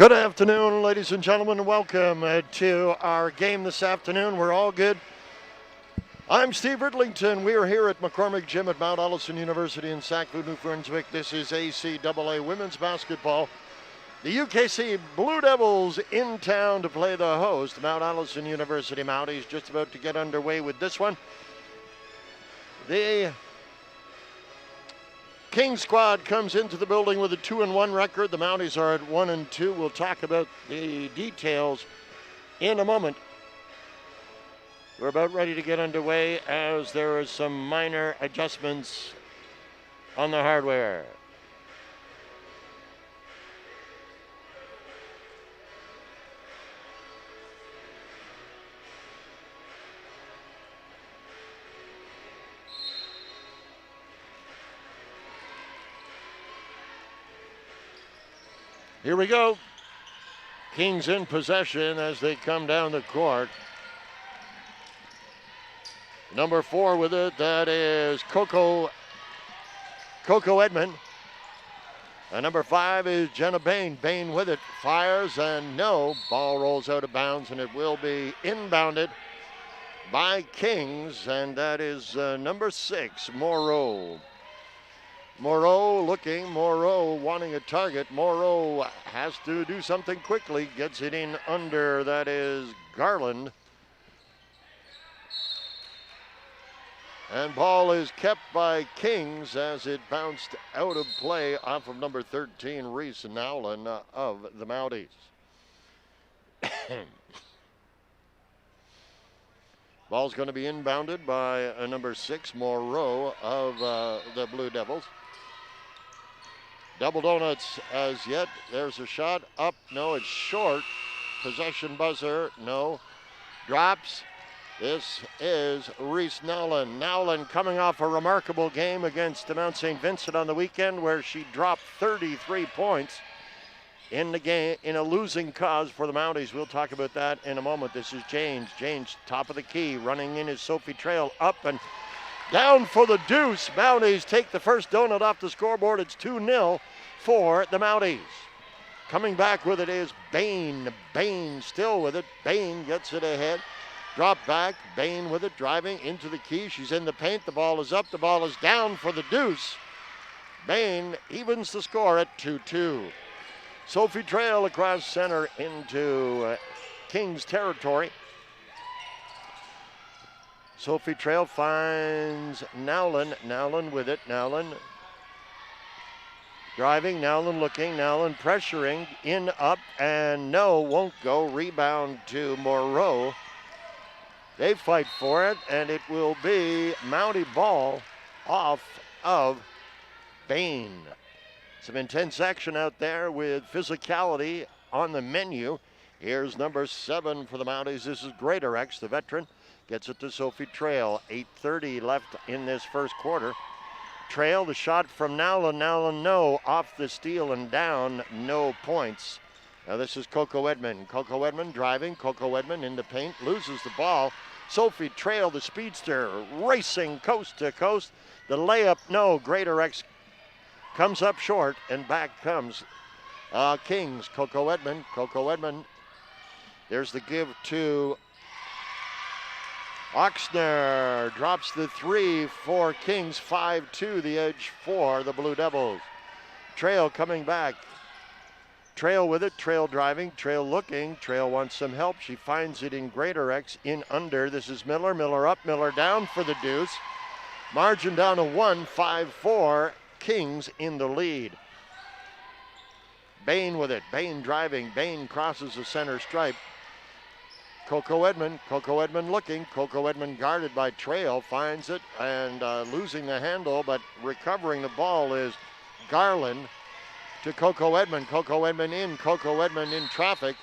Good afternoon, ladies and gentlemen, and welcome to our game this afternoon. We're all good. I'm Steve Ridlington. We are here at McCormick Gym at Mount Allison University in Sackville, New Brunswick. This is ACAA women's basketball. The UKC Blue Devils in town to play the host, Mount Allison University. Mounties just about to get underway with this one. The Kings squad comes into the building with a 2-1 record. The Mounties are at 1-2. We'll talk about the details in a moment. We're about ready to get underway as there are some minor adjustments on the hardware. Here we go. Kings in possession as they come down the court. Number 4 with it, that is Coco Edmond. And number 5 is Jenna Bain. Bain with it, fires and no. Ball rolls out of bounds and it will be inbounded by Kings. And that is number 6, Moreau. Moreau looking, Moreau wanting a target. Moreau has to do something quickly, gets it in under, that is Garland. And ball is kept by Kings as it bounced out of play off of number 13, Reese Nowlin of the Mounties. Ball's going to be inbounded by number 6, Moreau of the Blue Devils. Double donuts as yet. There's a shot up. No, it's short. Possession buzzer. No. Drops. This is Reese Nowlin. Nowlin coming off a remarkable game against Mount St. Vincent on the weekend where she dropped 33 points in the game in a losing cause for the Mounties. We'll talk about that in a moment. This is James. James, top of the key. Running in is Sophie Trail. Up and down for the deuce. Mounties take the first donut off the scoreboard. It's 2-0 for the Mounties. Coming back with it is Bain. Bain still with it. Bain gets it ahead. Drop back. Bain with it, driving into the key. She's in the paint. The ball is up. The ball is down for the deuce. Bain evens the score at 2-2. Sophie Trail across center into Kings territory. Sophie Trail finds Nowlin. Nowlin with it. Nowlin driving. Nowlin looking. Nowlin pressuring. In, up, and no, won't go. Rebound to Moreau. They fight for it, and it will be Mountie ball off of Bain. Some intense action out there with physicality on the menu. Here's number 7 for the Mounties. This is Greatorex, the veteran. Gets it to Sophie Trail. 8:30 left in this first quarter. Trail, the shot from Nowlin. Nowlin, no. Off the steal and down. No points. Now this is Coco Edmond. Coco Edmond driving. Coco Edmond in the paint. Loses the ball. Sophie Trail, the speedster, racing coast to coast. The layup, no. Greatorex comes up short, and back comes Kings. Coco Edmond. Coco Edmond. There's the give to Oxner. Drops the 3 for Kings. 5-2 the edge for the Blue Devils. Trail coming back. Trail with it. Trail driving. Trail looking. Trail wants some help. She finds it in Greatorex. In under. This is Miller. Miller up. Miller down for the deuce. Margin down to 1. 5-4. Kings in the lead. Bain with it. Bain driving. Bain crosses the center stripe. Coco Edmond. Coco Edmond looking. Coco Edmond guarded by Trail. Finds it and losing the handle, but recovering the ball is Garland to Coco Edmond. Coco Edmond in. Coco Edmond in traffic.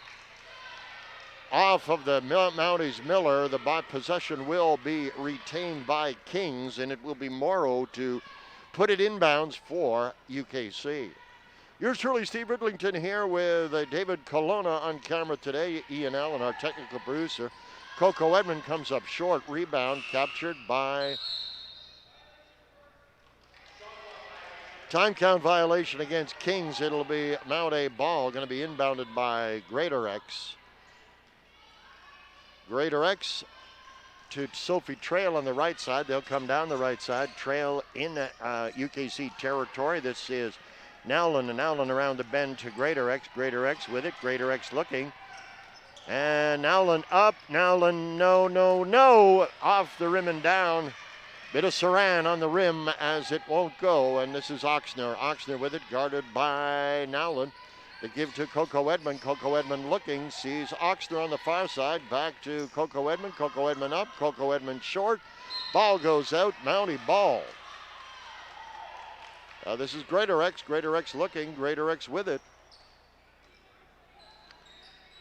Off of the Mounties Miller. The possession will be retained by Kings, and it will be Morrow to put it inbounds for UKC. Yours truly, Steve Ridlington, here with David Colonna on camera today. Ian Allen, our technical producer. Coco Edmond comes up short. Rebound captured by Time count violation against Kings. It'll be Mount A ball, going to be inbounded by Greater X. Greater X to Sophie Trail on the right side. They'll come down the right side. Trail in UKC territory. This is Nowlin, and Nowlin around the bend to Greater X. Greater X with it. Greater X looking. And Nowlin up. Nowlin, no. Off the rim and down. Bit of Saran on the rim as it won't go, and this is Oxner. Oxner with it, guarded by Nowlin. The give to Coco Edmond. Coco Edmond looking, sees Oxner on the far side. Back to Coco Edmond. Coco Edmond up. Coco Edmond short. Ball goes out. Mountie ball. This is Greater X. Greater X looking. Greater X with it.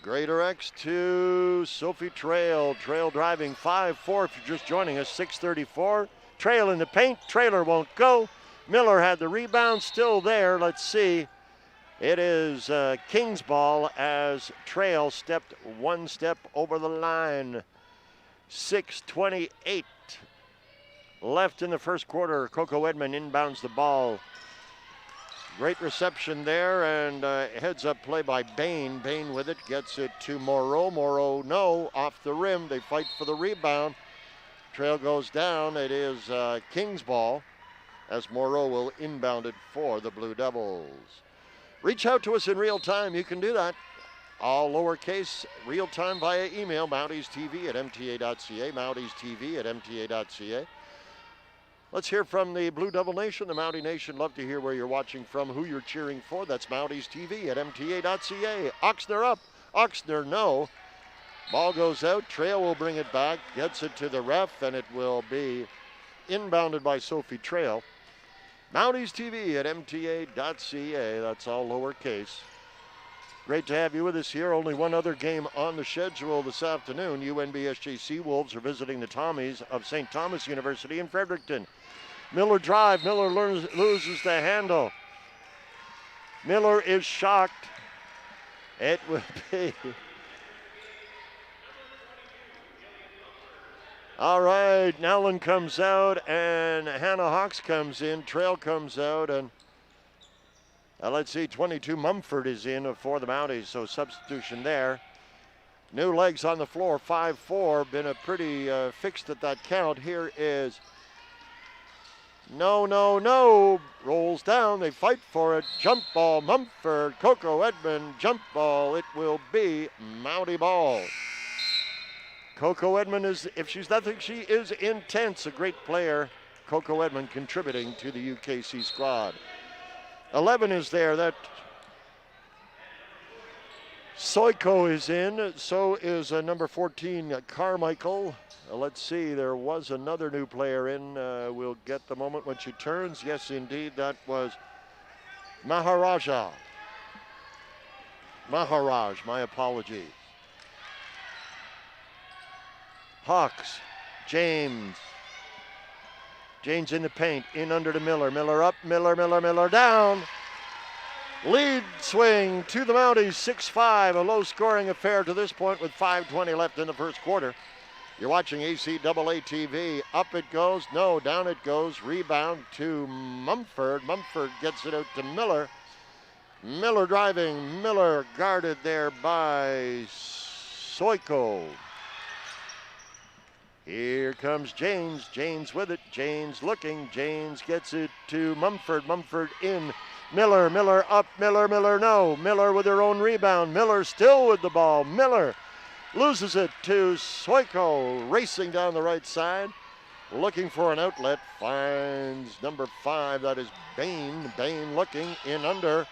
Greater X to Sophie Trail. Trail driving 5-4 if you're just joining us. 6:34. Trail in the paint. Trailer won't go. Miller had the rebound, still there. Let's see. It is King's ball as Trail stepped one step over the line. 6:28 left in the first quarter. Coco Edmond inbounds the ball. Great reception there, and heads up play by Bain. Bain with it, gets it to Moreau. Moreau, no, off the rim. They fight for the rebound. Trail goes down. It is King's ball as Moreau will inbound it for the Blue Devils. Reach out to us in real time. You can do that. All lowercase, real time via email, mountiestv@mta.ca, mountiestv@mta.ca. Let's hear from the Blue Devil Nation, the Mountie Nation. Love to hear where you're watching from, who you're cheering for. That's mountiestv@mta.ca. Oxner up. Oxner, no. Ball goes out. Trail will bring it back. Gets it to the ref, and it will be inbounded by Sophie Trail. mountiestv@mta.ca. That's all lowercase. Great to have you with us here. Only one other game on the schedule this afternoon. UNBSJ Seawolves are visiting the Tommies of St. Thomas University in Fredericton. Miller drive. Miller loses the handle. Miller is shocked. It will be. All right, Nowlin comes out and Hannah Hawks comes in. Trail comes out, and let's see, 22 Mumford is in for the Mounties, so substitution there. New legs on the floor, 5-4. Been a pretty fixed at that count. Here is no. Rolls down, they fight for it. Jump ball, Mumford, Coco Edmond, jump ball. It will be Mountie ball. Coco Edmond is, if she's nothing, she is intense. A great player. Coco Edmond contributing to the UKC squad. 11 is there. That Soiko is in. So is number 14, Carmichael. Let's see, there was another new player in. We'll get the moment when she turns. Yes, indeed, that was Maharaj, my apologies. Hawks, James. James in the paint, in under to Miller. Miller up, Miller down. Lead swing to the Mounties, 6-5. A low-scoring affair to this point with 5:20 left in the first quarter. You're watching ACAA TV. Up it goes, no, down it goes. Rebound to Mumford. Mumford gets it out to Miller. Miller driving, Miller guarded there by Soiko. Here comes James. James with it. James looking. James gets it to Mumford. Mumford in. Miller up. Miller, no. Miller with her own rebound. Miller still with the ball. Miller loses it to Soiko. Racing down the right side. Looking for an outlet. Finds number 5. That is Bain. Bain looking in under.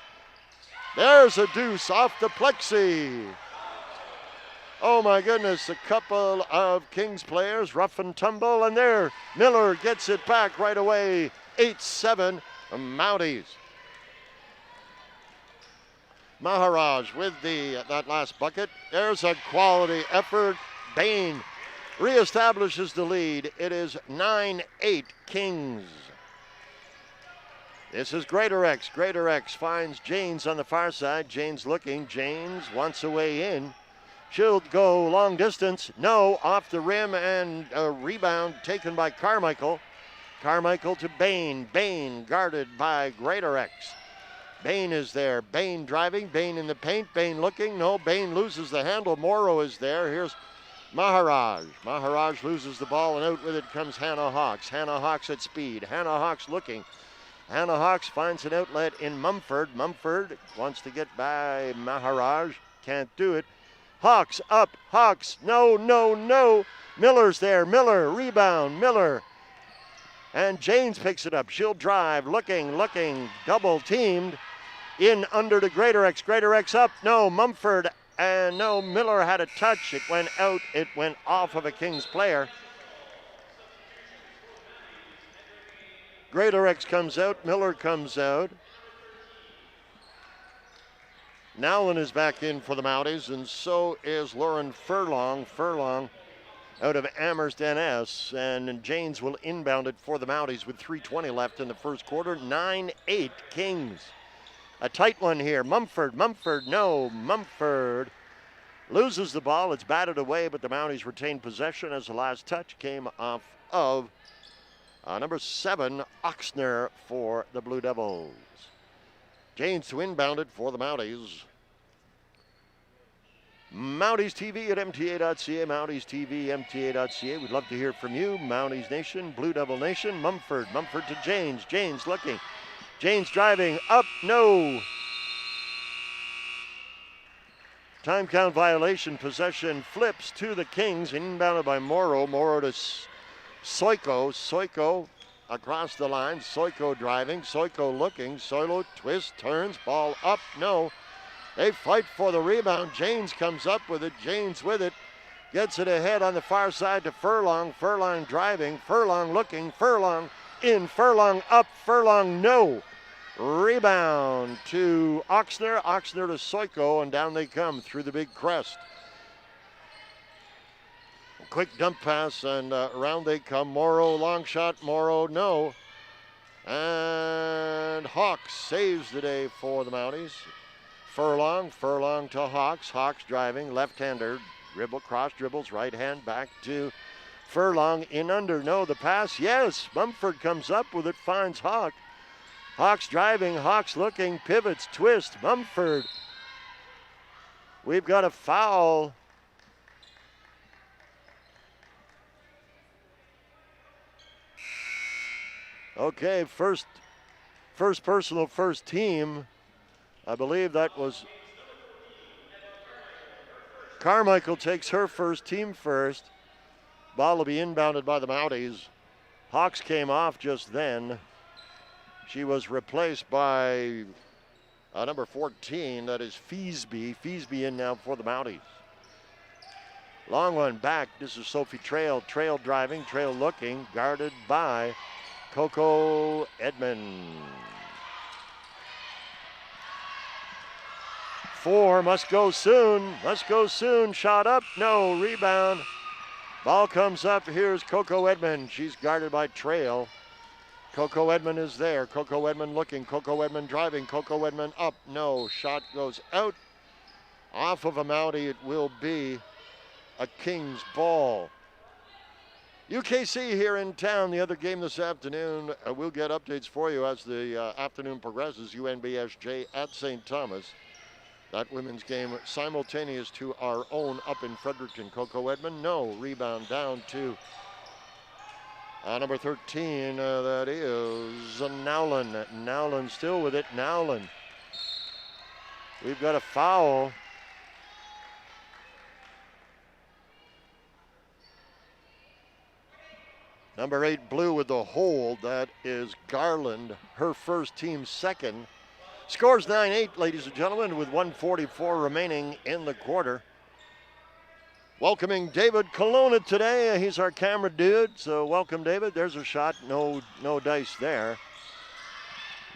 There's a deuce off the plexi. Oh my goodness, a couple of Kings players, rough and tumble, and there, Miller gets it back right away. 8-7, Mounties. Maharaj with that last bucket. There's a quality effort. Bain reestablishes the lead. It is 9-8 Kings. This is Greater X. Greater X finds Janes on the far side. Janes looking. Janes wants a way in. She'll go long distance. No, off the rim, and a rebound taken by Carmichael. Carmichael to Bain. Bain guarded by Greatorex. Bain is there. Bain driving. Bain in the paint. Bain looking. No, Bain loses the handle. Morrow is there. Here's Maharaj. Maharaj loses the ball, and out with it comes Hannah Hawks. Hannah Hawks at speed. Hannah Hawks looking. Hannah Hawks finds an outlet in Mumford. Mumford wants to get by Maharaj. Can't do it. Hawks up. Hawks. No, no, no. Miller's there. Miller. Rebound. Miller. And Janes picks it up. She'll drive. Looking. Double teamed. In under to Greatorex. Greatorex up. No. Mumford. And no. Miller had a touch. It went out. It went off of a Kings player. Greatorex comes out. Miller comes out. Nowlin is back in for the Mounties, and so is Lauren Furlong. Furlong out of Amherst NS, and Janes will inbound it for the Mounties with 3:20 left in the first quarter. 9-8 Kings. A tight one here. Mumford, no. Mumford loses the ball. It's batted away, but the Mounties retain possession as the last touch came off of number 7, Oxner for the Blue Devils. Janes to inbound it for the Mounties. Mounties TV at MTA.ca, Mounties TV, MTA.ca. We'd love to hear from you. Mounties Nation, Blue Devil Nation. Mumford to Janes. Janes looking. Janes driving up, no. Time count violation. Possession flips to the Kings. Inbounded by Morrow. Morrow to Soiko. Soiko across the line. Soiko driving. Soiko looking. Soilo twists, turns, ball up, no. They fight for the rebound. Janes comes up with it. Janes with it. Gets it ahead on the far side to Furlong. Furlong driving. Furlong looking. Furlong in. Furlong up. Furlong no. Rebound to Oxner. Oxner to Soiko, and down they come through the big crest. Quick dump pass, and around they come. Morrow, long shot. Morrow, no. And Hawks saves the day for the Mounties. Furlong to Hawks. Hawks driving, left-hander. Dribble, cross dribbles, right hand back to Furlong. In under, no. The pass, yes. Mumford comes up with it, finds Hawk. Hawks driving, Hawks looking, pivots, twist. Mumford. We've got a foul. Okay, first personal, first team. I believe that was Carmichael takes her first, team first. Ball will be inbounded by the Mounties. Hawks came off just then. She was replaced by number 14, that is Feesby. Feesby in now for the Mounties. Long one back, this is Sophie Trail. Trail driving, Trail looking, guarded by Coco Edmond. 4, must go soon, shot up, no, rebound. Ball comes up, here's Coco Edmond. She's guarded by Trail. Coco Edmond is there, Coco Edmond looking, Coco Edmond driving, Coco Edmond up, no, shot goes out. Off of a Mountie, it will be a Kings ball. UKC here in town, the other game this afternoon. We'll get updates for you as the afternoon progresses. UNBSJ at St. Thomas. That women's game simultaneous to our own up in Fredericton. Coco Edmond, no. Rebound down to number 13. That is Nowlin. Nowlin still with it. Nowlin. We've got a foul. Number 8, Blue with the hold. That is Garland, her first, team second. Scores 9-8, ladies and gentlemen, with 1:44 remaining in the quarter. Welcoming David Colonna today. He's our camera dude, so welcome, David. There's a shot. No dice there.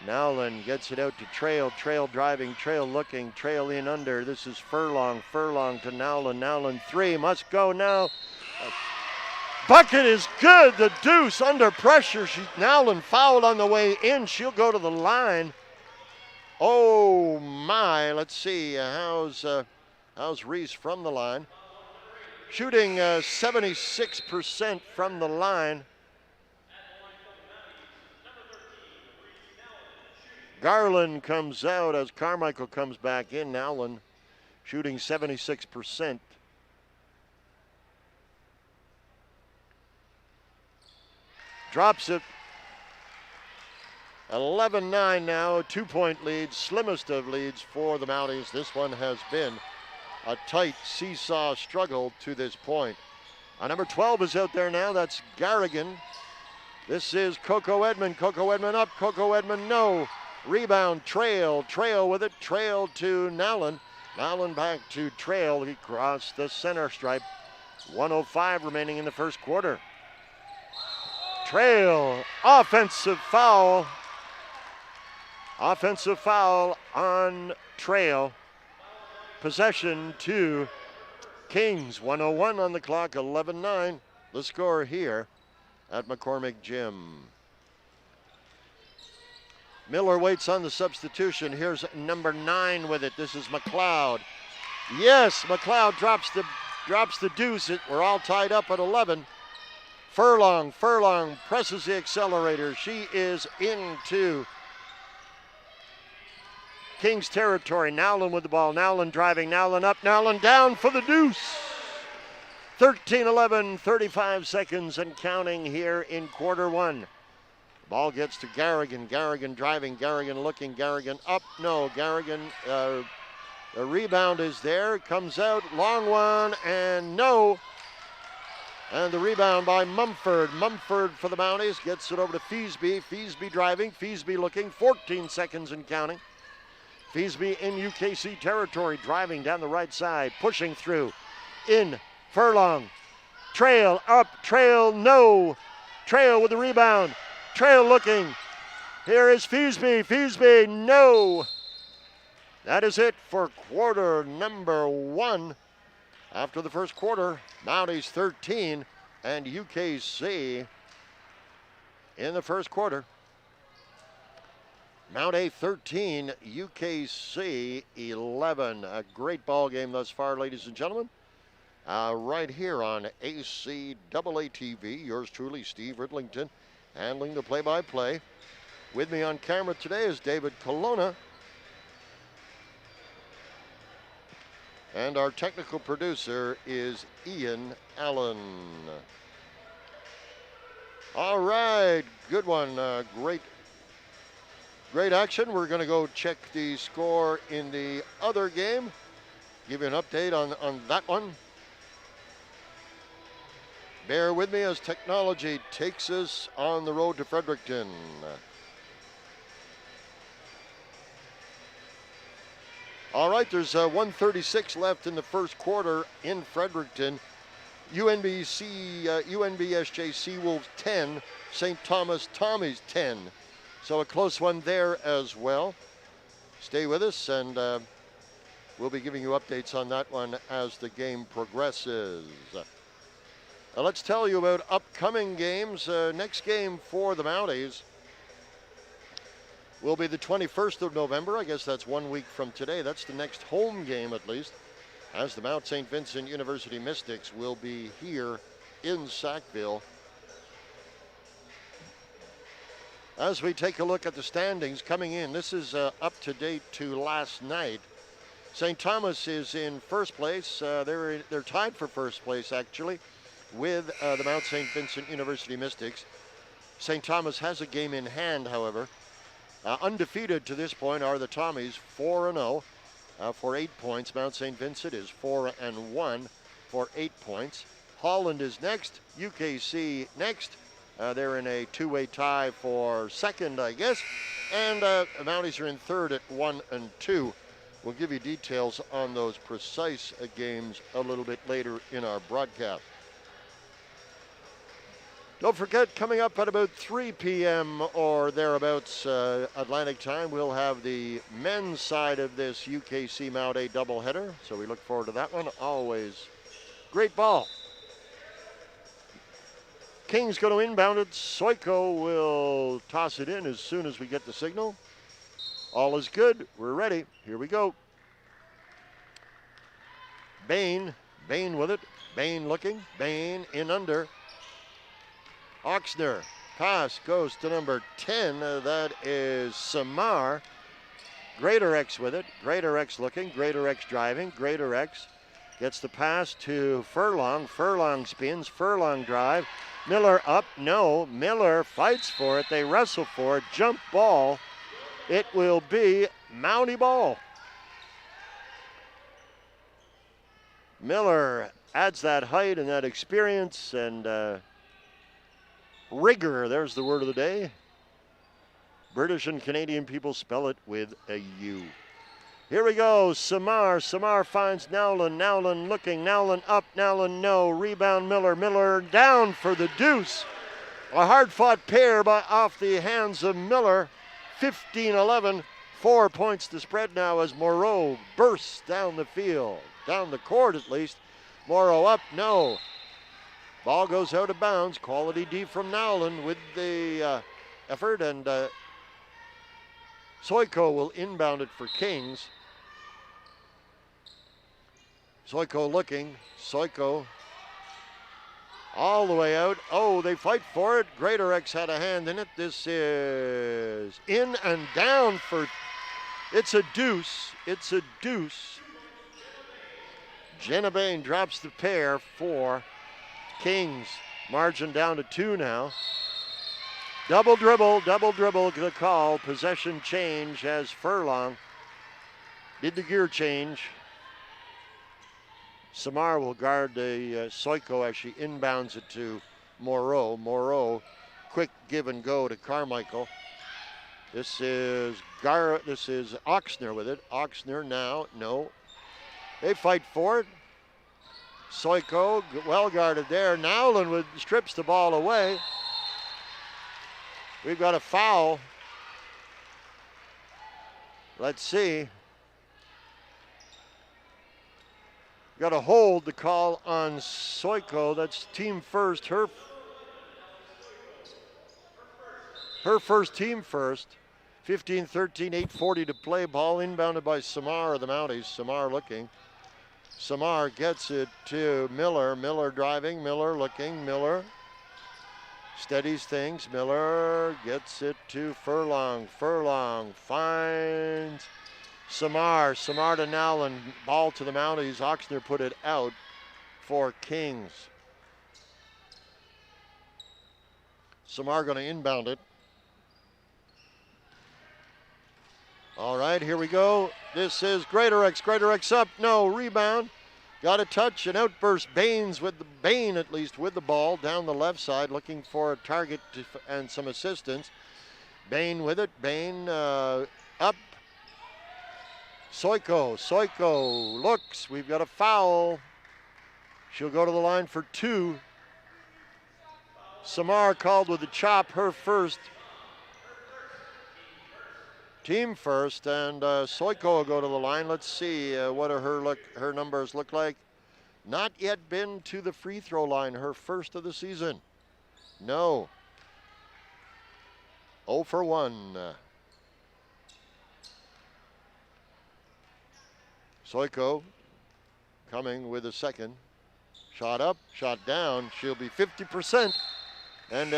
Nowlin gets it out to Trail. Trail driving, Trail looking, Trail in under. This is Furlong. Furlong to Nowlin. Nowlin 3 must go now. Bucket is good. The deuce under pressure. Nowlin fouled on the way in. She'll go to the line. Oh my! Let's see. How's Reese from the line? Shooting 76% from the line. Garland comes out as Carmichael comes back in. Nowlin shooting 76%. Drops it. 11-9 now, 2-point lead, slimmest of leads for the Mounties. This one has been a tight seesaw struggle to this point. Number 12 is out there now, that's Garrigan. This is Coco Edmond. Coco Edmond up, Coco Edmond no. Rebound, Trail with it, Trail to Nowlin. Nowlin back to Trail, he crossed the center stripe. 1:05 remaining in the first quarter. Trail, offensive foul. Offensive foul on Trail. Possession to Kings. 1:01 on the clock, 11-9. The score here at McCormick Gym. Miller waits on the substitution. Here's number 9 with it. This is McLeod. Yes, McLeod drops the deuce. We're all tied up at 11. Furlong presses the accelerator. She is into Kings territory. Nowlin with the ball. Nowlin driving. Nowlin up. Nowlin down for the deuce. 13-11, 35 seconds and counting here in quarter one. Ball gets to Garrigan. Garrigan driving. Garrigan looking. Garrigan up. No. Garrigan. The rebound is there. It comes out. Long one and no. And the rebound by Mumford. Mumford for the Mounties gets it over to Feasby. Feasby driving. Feasby looking. 14 seconds and counting. Feasby in UKC territory, driving down the right side, pushing through. In Furlong. Trail up. Trail no. Trail with the rebound. Trail looking. Here is Feasby. Feasby no. That is it for quarter number 1. After the first quarter, Mounties 13 and UKC in the first quarter. Mount A 13, UKC 11. A great ball game thus far, ladies and gentlemen. Right here on ACAA TV. Yours truly, Steve Ridlington, handling the play-by-play. With me on camera today is David Colonna. And our technical producer is Ian Allen. All right, good one. Great action. We're going to go check the score in the other game. Give you an update on that one. Bear with me as technology takes us on the road to Fredericton. All right, there's 1:36 left in the first quarter in Fredericton. UNBSJ Seawolves 10, St. Thomas Tommies 10. So a close one there as well. Stay with us and we'll be giving you updates on that one as the game progresses. Let's tell you about upcoming games. Next game for the Mounties will be the 21st of November. I guess that's 1 week from today. That's the next home game at least, as the Mount St. Vincent University Mystics will be here in Sackville. As we take a look at the standings coming in, this is up to date to last night. St. Thomas is in first place. They're tied for first place, actually, with the Mount St. Vincent University Mystics. St. Thomas has a game in hand, however. Undefeated to this point are the Tommies, 4-0 for 8 points. Mount St. Vincent is 4-1 for 8 points. Holland is next. UKC next. They're in a two-way tie for second, I guess. And the Mounties are in third at 1-2. We'll give you details on those precise games a little bit later in our broadcast. Don't forget, coming up at about 3 p.m. or thereabouts Atlantic time, we'll have the men's side of this UKC Mount A doubleheader. So we look forward to that one. Always great ball. Kings going to inbound it. Soiko will toss it in as soon as we get the signal. All is good. We're ready. Here we go. Bain with it. Bain looking. Bain in under. Oxner Pass goes to number 10. That is Samar. Greater X with it. Greater X looking. Greater X driving. Greater X gets the pass to Furlong. Furlong spins. Furlong drive. Miller up. No. Miller fights for it. They wrestle for it. Jump ball. It will be Mountie ball. Miller adds that height and that experience and rigor. There's the word of the day. British and Canadian people spell it with a U. Here we go. Samar. Samar finds Nowlin. Nowlin looking. Nowlin up. Nowlin no. Rebound Miller. Miller down for the deuce. A hard-fought pair off the hands of Miller. 15-11. 4 points to spread now as Moreau bursts down the field. Down the court at least. Moreau up. No. Ball goes out of bounds. Quality D from Nowlin with the effort, and Soiko will inbound it for Kings. Soiko looking. Soiko all the way out. Oh, they fight for it. Greater X had a hand in it. This is in and down for, it's a deuce. It's a deuce. Jenna Bain drops the pair for Kings. Margin down to 2 now. Double dribble, the call. Possession change as Furlong did the gear change. Samar will guard the Soiko as she inbounds it to Moreau. Moreau, quick give and go to Carmichael. This is Oxner with it. Oxner now, no. They fight for it. Soiko, well guarded there. Nowlin strips the ball away. We've got a foul. Let's see. Got to hold the call on Soiko. That's team first. Her first, team first. 15-13, 8:40 to play. Ball inbounded by Samar of the Mounties. Samar looking. Samar gets it to Miller. Miller driving. Miller looking. Miller steadies things. Miller gets it to Furlong. Furlong finds Samar. Samar to Nowlin. Ball to the Mounties. Oxner put it out for Kings. Samar going to inbound it. All right, here we go. This is Greater X. Greater X up. No, rebound. Got a touch and outburst. Bain at least with the ball down the left side, looking for a target and some assistance. Bain with it. Bain up. Soiko looks. We've got a foul. She'll go to the line for 2. Samar called with a chop, her first. Team first, and Soiko will go to the line. Let's see what her numbers look like. Not yet been to the free throw line, her first of the season. No. 0 for 1. Soiko coming with a second. Shot up, shot down. She'll be 50%, and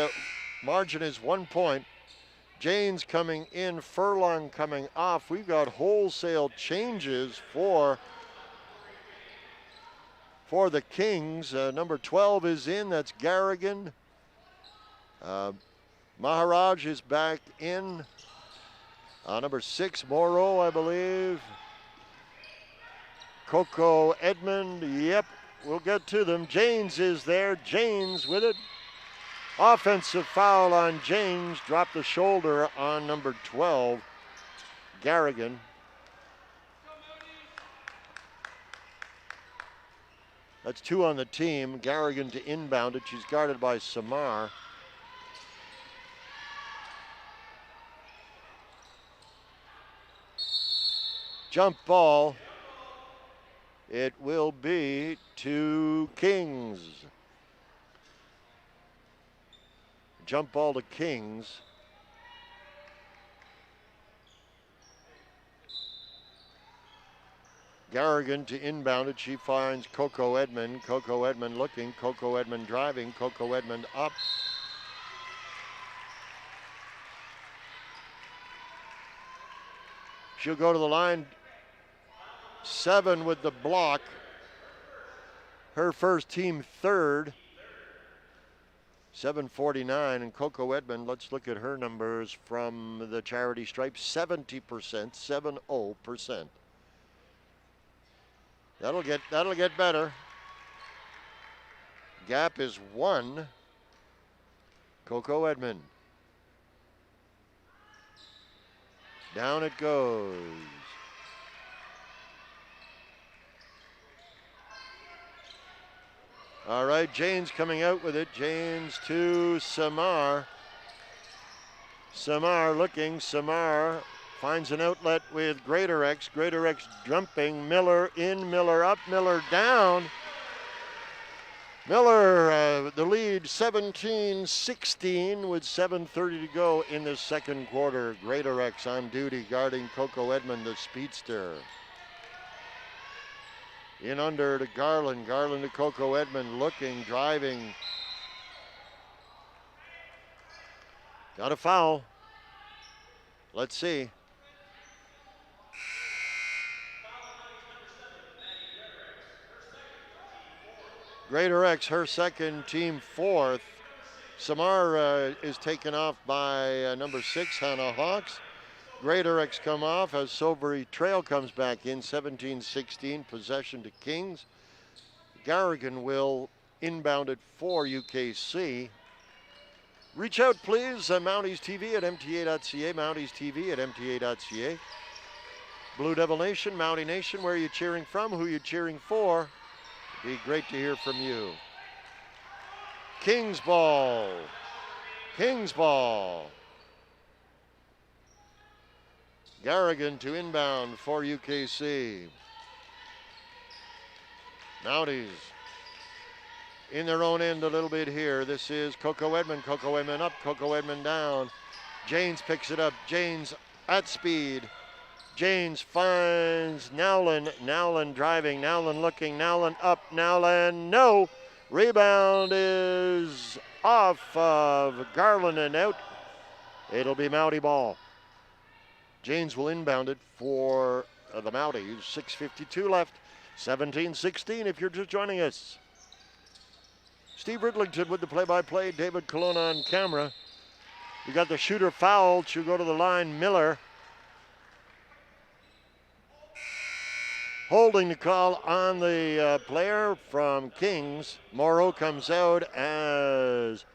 margin is 1 point. Jane's coming in, Furlong coming off. We've got wholesale changes for the Kings. Number 12 is in, that's Garrigan. Maharaj is back in. Number 6, Moreau, I believe. Coco Edmond, yep, we'll get to them. Janes is there, Janes with it. Offensive foul on James, dropped the shoulder on number 12, Garrigan. That's 2 on the team. Garrigan to inbound it. She's guarded by Samar. Jump ball. It will be to Kings. Jump ball to Kings. Garrigan to inbound it. She finds Coco Edmond. Coco Edmond looking. Coco Edmond driving. Coco Edmond up. She'll go to the line. 7 with the block. Her first, team third. 7:49, and Coco Edmond, let's look at her numbers from the charity stripe. 70%, 70%. That'll get better. Gap is 1. Coco Edmond. Down it goes. All right, Jane's coming out with it. Jane's to Samar. Samar looking. Samar finds an outlet with Greater X. Greater X jumping. Miller in, Miller up, Miller down. Miller, the lead, 17-16 with 7:30 to go in the second quarter. Greater X on duty guarding Coco Edmond, the speedster. In under to Garland. Garland to Coco Edmond, looking, driving. Got a foul. Let's see. Greater X, her second, team fourth. Samar is taken off by number 6, Hannah Hawks. Greater X come off as Silvery Trail comes back in. 17-16, possession to Kings. Garrigan will inbound it for UKC. Reach out, please. Mounties TV at mta.ca. Mounties TV at mta.ca. Blue Devil Nation, Mountie Nation, where are you cheering from? Who are you cheering for? Be great to hear from you. Kings ball. Kings ball. Garrigan to inbound for UKC. Mounties in their own end a little bit here. This is Coco Edmond. Coco Edmond up, Coco Edmond down. Janes picks it up. Janes at speed. Janes finds Nowlin. Nowlin driving. Nowlin looking. Nowlin up. Nowlin no. Rebound is off of Garland and out. It'll be Mountie ball. Janes will inbound it for the Mounties. 6:52 left. 17-16 if you're just joining us. Steve Ridlington with the play-by-play. David Colonna on camera. We got the shooter fouled. She'll go to the line. Miller. Holding the call on the player from Kings. Morrow comes out as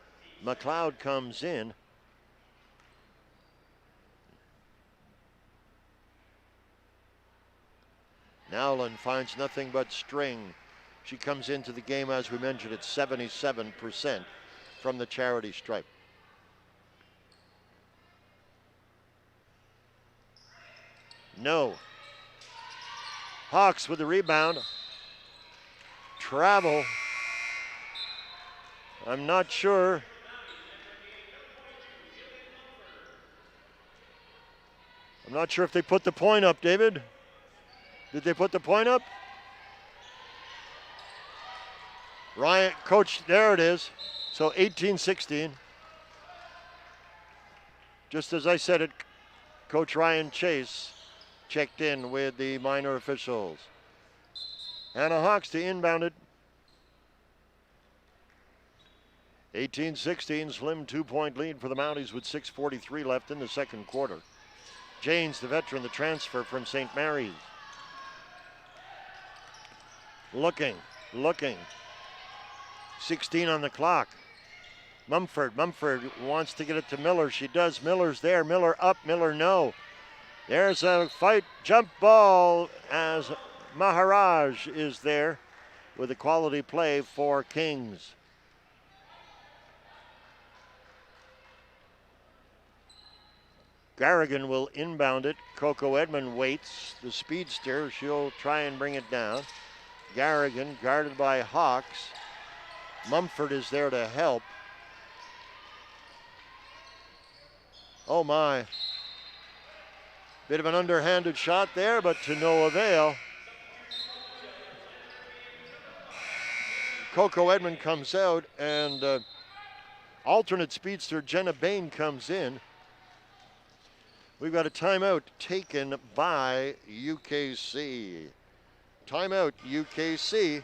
McLeod comes in. Nowlin finds nothing but string. She comes into the game, as we mentioned, at 77% from the charity stripe. No. Hawks with the rebound. Travel. I'm not sure. I'm not sure if they put the point up, David. Did they put the point up? Ryan, coach, there it is. So 18-16. Just as I said it, Coach Ryan Chase checked in with the minor officials. Hannah Hawks to inbound it. 18-16, slim 2-point lead for the Mounties with 6:43 left in the second quarter. Janes, the veteran, the transfer from St. Mary's. Looking. 16 on the clock. Mumford wants to get it to Miller. She does. Miller's there. Miller up. Miller no. There's a fight. Jump ball as Maharaj is there with a quality play for Kings. Garrigan will inbound it. Coco Edmond waits. The speedster, she'll try and bring it down. Garrigan guarded by Hawks. Mumford is there to help. Oh my. Bit of an underhanded shot there, but to no avail. Coco Edmond comes out, and alternate speedster Jenna Bain comes in. We've got a timeout taken by UKC. Timeout, UKC.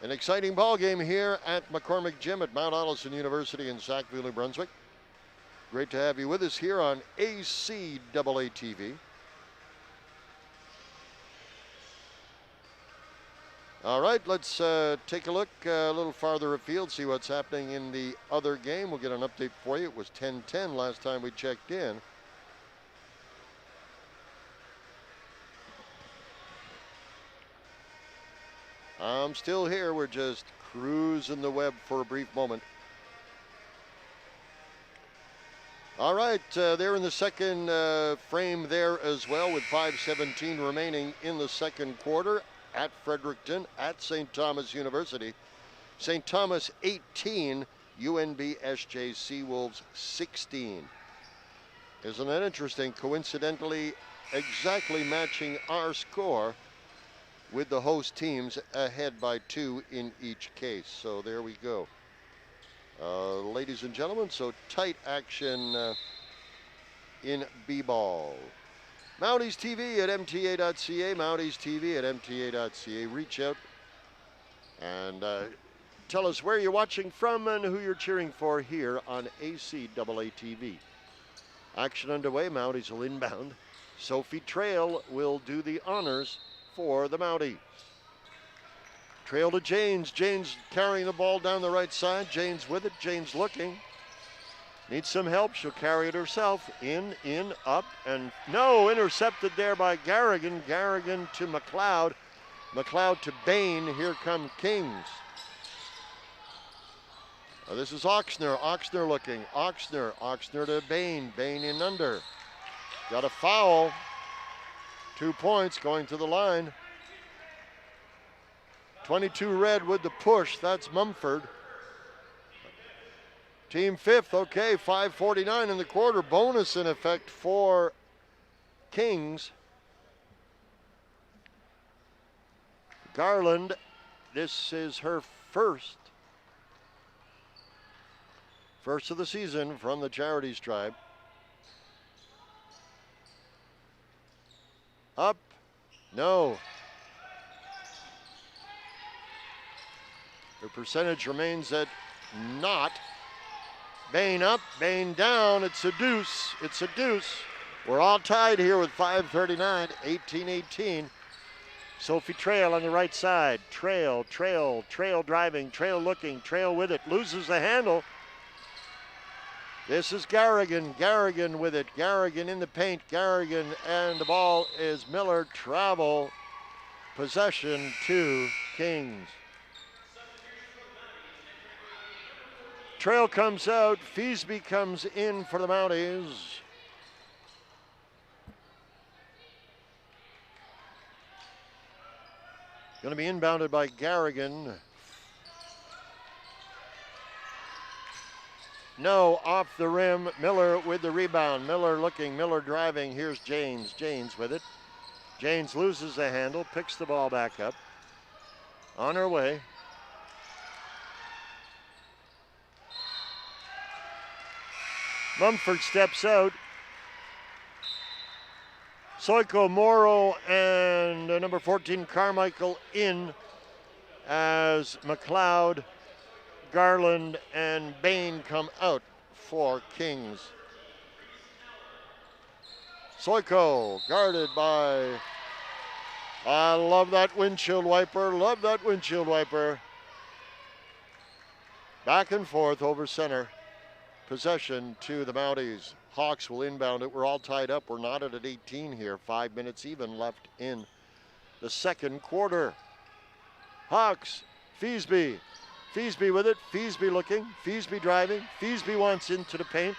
An exciting ball game here at McCormick Gym at Mount Allison University in Sackville, New Brunswick. Great to have you with us here on ACAA TV. All right, let's take a look a little farther afield, see what's happening in the other game. We'll get an update for you. It was 10-10 last time we checked in. I'm still here. We're just cruising the web for a brief moment. All right, they're in the second frame there as well with 5:17 remaining in the second quarter at Fredericton at St. Thomas University. St. Thomas 18, UNB SJC Wolves 16. Isn't that interesting? Coincidentally, exactly matching our score, with the host teams ahead by 2 in each case. So there we go. Ladies and gentlemen, so tight action in B-ball. Mounties TV at mta.ca, Mounties TV at mta.ca. Reach out and tell us where you're watching from and who you're cheering for here on ACAA TV. Action underway, Mounties will inbound. Sophie Trail will do the honors for the Mounties. Trail to Janes. Janes carrying the ball down the right side. Janes with it. Janes looking. Needs some help. She'll carry it herself. In, up, and no. Intercepted there by Garrigan. Garrigan to McLeod. McLeod to Bain. Here come Kings. This is Oxner. Oxner looking. Oxner. Oxner to Bain. Bain in under. Got a foul. 2 points going to the line. 22 red with the push. That's Mumford. Team fifth. Okay, 5:49 in the quarter. Bonus in effect for Kings. Garland, this is her first of the season from the Charities tribe. Up, no. Her percentage remains at not. Bain up, Bain down. It's a deuce. It's a deuce. We're all tied here with 5:39, 18-18. Sophie Trail on the right side. Trail driving, Trail looking, Trail with it. Loses the handle. This is Garrigan. Garrigan with it. Garrigan in the paint. Garrigan, and the ball is Miller. Travel. Possession to Kings. Trail comes out. Feasby comes in for the Mounties. Going to be inbounded by Garrigan. No, off the rim. Miller with the rebound. Miller looking, Miller driving. Here's Janes. Janes with it. Janes loses the handle, picks the ball back up. On her way. Mumford steps out. Soiko, Morrow, and number 14, Carmichael in as McLeod, Garland, and Bain come out for Kings. Soiko guarded by, I love that windshield wiper, love that windshield wiper. Back and forth over center. Possession to the Mounties. Hawks will inbound it. We're all tied up. We're knotted at 18 here. 5 minutes even left in the second quarter. Hawks, Feasby. Feasby with it. Feasby looking. Feasby driving. Feasby wants into the paint.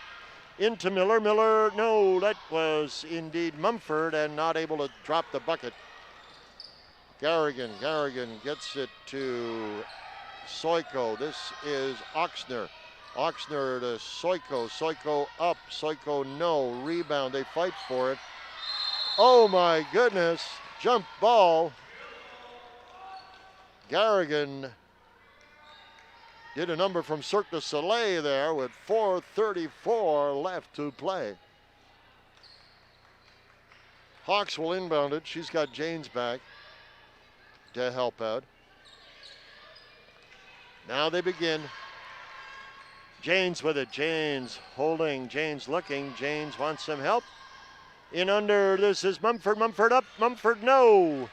Into Miller. Miller, no, that was indeed Mumford and not able to drop the bucket. Garrigan gets it to Soiko. This is Oxner. Oxner to Soiko. Soiko up. Soiko no. Rebound. They fight for it. Oh my goodness. Jump ball. Garrigan did a number from Cirque du Soleil there with 4:34 left to play. Hawks will inbound it. She's got Janes back to help out. Now they begin. Janes with it. Janes holding. Janes looking. Janes wants some help. In under. This is Mumford. Mumford up. Mumford no.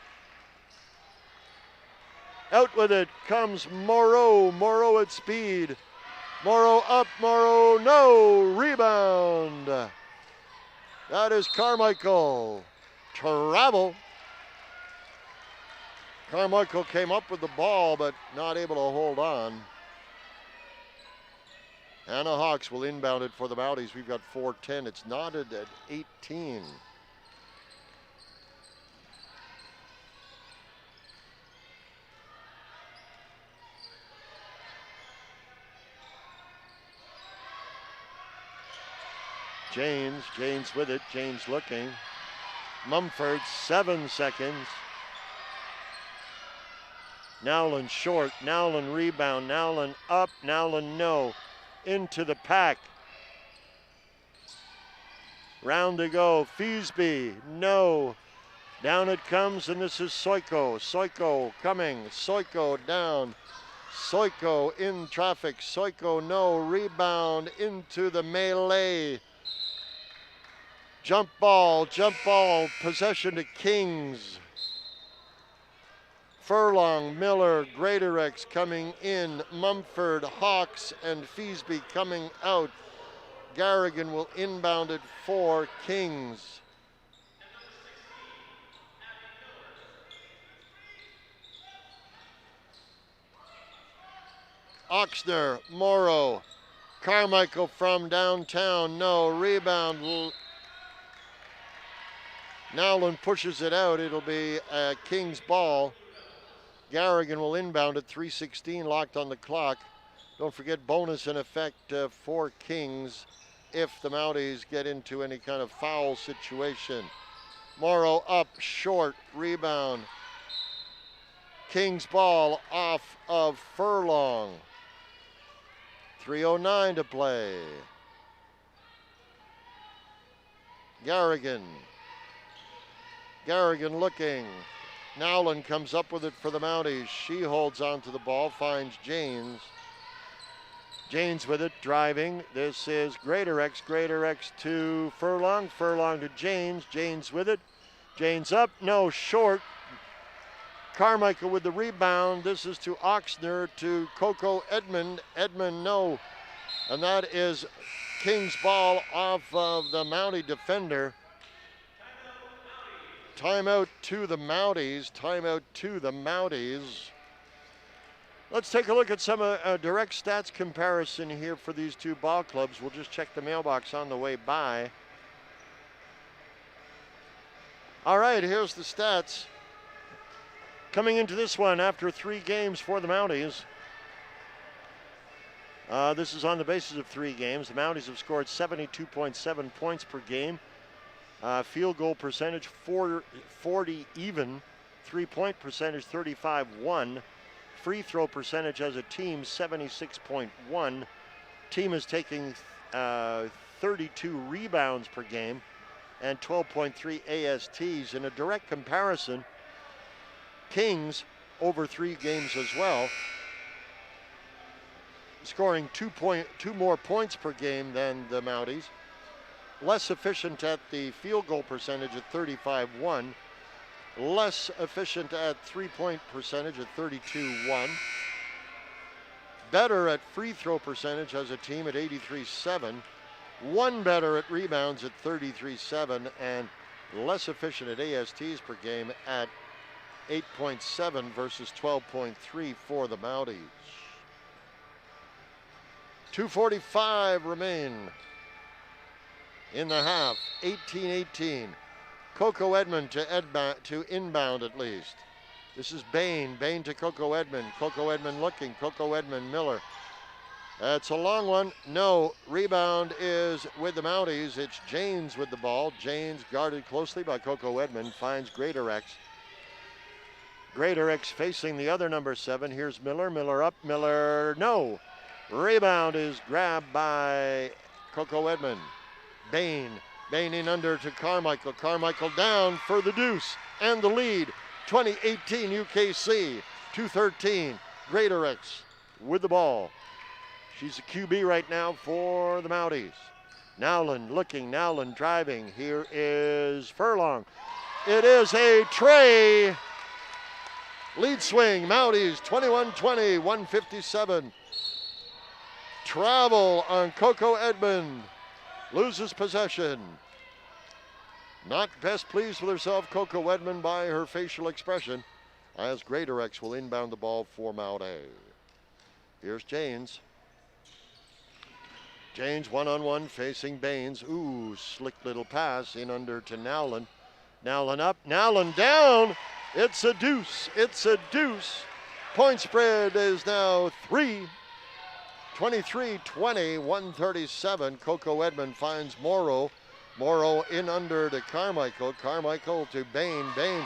Out with it comes Moreau. Moreau at speed. Moreau up. Moreau no. Rebound. That is Carmichael. Travel. Carmichael came up with the ball, but not able to hold on. Anna Hawks will inbound it for the Mounties. We've got 4:10. It's knotted at 18. Janes with it. Janes looking. Mumford, 7 seconds. Nowlin short. Nowlin rebound. Nowlin up. Nowlin no. Into the pack. Round to go. Feasby, no. Down it comes, and this is Soiko. Soiko coming. Soiko down. Soiko in traffic. Soiko no. Rebound into the melee. Jump ball. Possession to Kings. Furlong, Miller, Greatorex coming in. Mumford, Hawks, and Feasby coming out. Garrigan will inbound it for Kings. Oxner, Morrow, Carmichael from downtown, no. Rebound. Nowlin pushes it out. It'll be a Kings ball. Garrigan will inbound at 3:16 locked on the clock. Don't forget bonus in effect for Kings if the Mounties get into any kind of foul situation. Morrow up, short, rebound. Kings ball off of Furlong. 3:09 to play. Garrigan looking. Nowlin comes up with it for the Mounties. She holds on to the ball, finds Janes. Janes with it, driving. This is Greatorex. Greatorex to Furlong. Furlong to Janes. Janes with it. Janes up. No, short. Carmichael with the rebound. This is to Oxner to Coco Edmond. Edmond, no. And that is King's ball off of the Mountie defender. Timeout to the Mounties. Let's take a look at some direct stats comparison here for these two ball clubs. We'll just check the mailbox on the way by. All right, here's the stats. Coming into this one after 3 games for the Mounties. This is on the basis of 3 games. The Mounties have scored 72.7 points per game. Field goal percentage 40 even. 3-point percentage 35-1. Free throw percentage as a team 76.1. Team is taking 32 rebounds per game and 12.3 ASTs. In a direct comparison, Kings over 3 games as well, scoring 2 more points per game than the Mounties. Less efficient at the field goal percentage at 35-1. Less efficient at 3-point percentage at 32-1. Better at free throw percentage as a team at 83.7. 1 better at rebounds at 33.7. And less efficient at ASTs per game at 8.7 versus 12.3 for the Mounties. 2:45 remain in the half. 18-18. Coco Edmond to inbound at least. This is Bain. Bain to Coco Edmond. Coco Edmond looking. Coco Edmond Miller. That's a long one. No. Rebound is with the Mounties. It's Janes with the ball. Janes guarded closely by Coco Edmond. Finds Greatorex. Greatorex facing the other number 7. Here's Miller. Miller up. Miller no. Rebound is grabbed by Coco Edmond. Bain Bain in under to Carmichael. Carmichael down for the deuce and the lead. 2018 UKC, 213. Greatorex with the ball. She's a QB right now for the Mounties. Nowland looking, Nowland driving. Here is Furlong. It is a tray. Lead swing, Mounties 21-20, 157. Travel on Coco Edmond. Loses possession. Not best pleased with herself, Coco Edmond, by her facial expression, as Greatorex will inbound the ball for Mount A. Here's Janes. Janes one-on-one facing Baines. Ooh, slick little pass in under to Nowland. Nowland up, Nowland down. It's a deuce, it's a deuce. Point spread is now 3. 23-20, 137. Coco Edmond finds Morrow. Morrow in under to Carmichael. Carmichael to Bain. Bain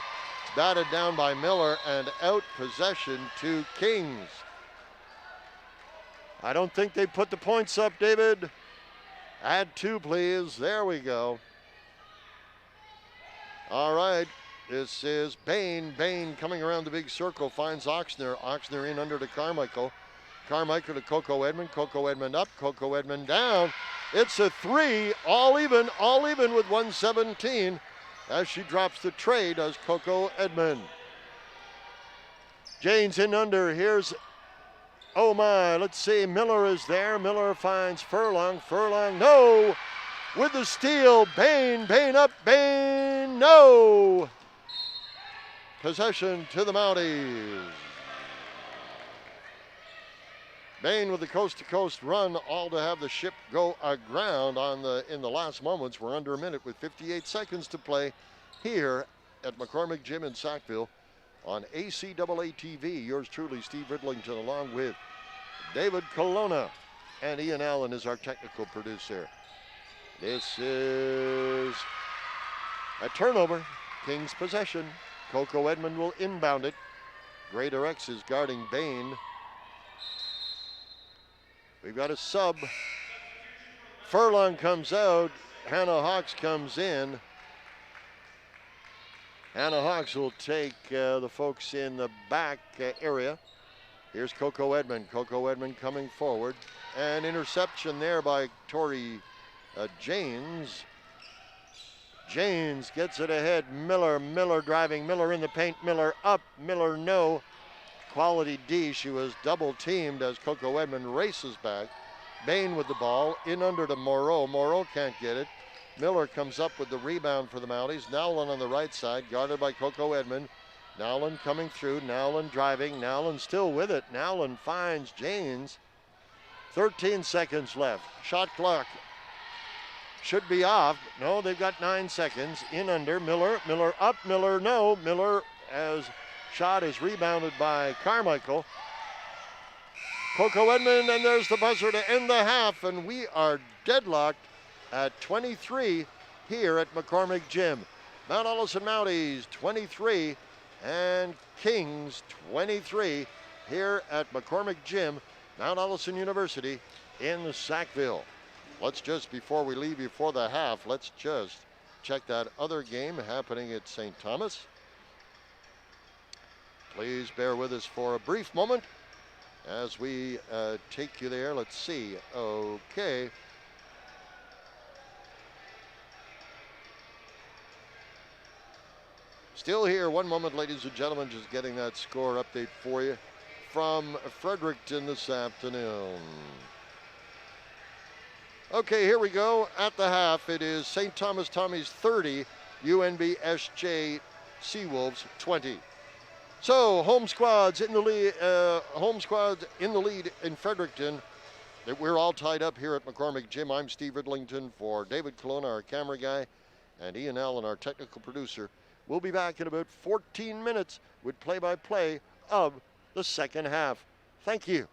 batted down by Miller and out possession to Kings. I don't think they put the points up, David. Add 2, please. There we go. All right. This is Bain. Bain coming around the big circle finds Oxner. Oxner in under to Carmichael. Carmichael to Coco Edmond. Coco Edmond up. Coco Edmond down. It's a 3. All even with 117 as she drops the tray, does Coco Edmond. Jane's in under. Here's, oh my, let's see. Miller is there. Miller finds Furlong. Furlong, no. With the steal. Bain. Bain up. Bain, no. Possession to the Mounties. Bain with the coast-to-coast run, all to have the ship go aground in the last moments. We're under a minute with 58 seconds to play here at McCormick Gym in Sackville on ACAA TV. Yours truly, Steve Ridlington, along with David Colonna, and Ian Allen is our technical producer. This is a turnover. Kings possession. Coco Edmond will inbound it. Greatorex is guarding Bain. We've got a sub. Furlong comes out. Hannah Hawks comes in. Hannah Hawks will take the folks in the back area. Here's Coco Edmond. Coco Edmond coming forward. An interception there by Tori Janes. Janes gets it ahead. Miller. Miller driving. Miller in the paint. Miller up. Miller no. Quality D. She was double teamed as Coco Edmond races back. Bain with the ball in under to Moreau. Moreau can't get it. Miller comes up with the rebound for the Mounties. Nowland on the right side, guarded by Coco Edmond. Nowland coming through. Nowland driving. Nowland still with it. Nowland finds Janes. 13 seconds left. Shot clock should be off. No, they've got 9 seconds. In under. Miller. Miller up. Miller no. Miller as shot is rebounded by Carmichael. Coco Edmond, and there's the buzzer to end the half, and we are deadlocked at 23 here at McCormick Gym. Mount Allison Mounties 23 and Kings 23 here at McCormick Gym, Mount Allison University in Sackville. Let's just, before we leave you for the half, let's just check that other game happening at St. Thomas. Please bear with us for a brief moment as we take you there. Let's see. Okay. Still here. One moment, ladies and gentlemen. Just getting that score update for you from Fredericton this afternoon. Okay, here we go. At the half, it is St. Thomas Tommies 30, UNB SJ Seawolves 20. So home squads in the lead. In Fredericton. We're all tied up here at McCormick Gym. I'm Steve Ridlington for David Colonna, our camera guy, and Ian Allen, our technical producer. We'll be back in about 14 minutes with play-by-play of the second half. Thank you.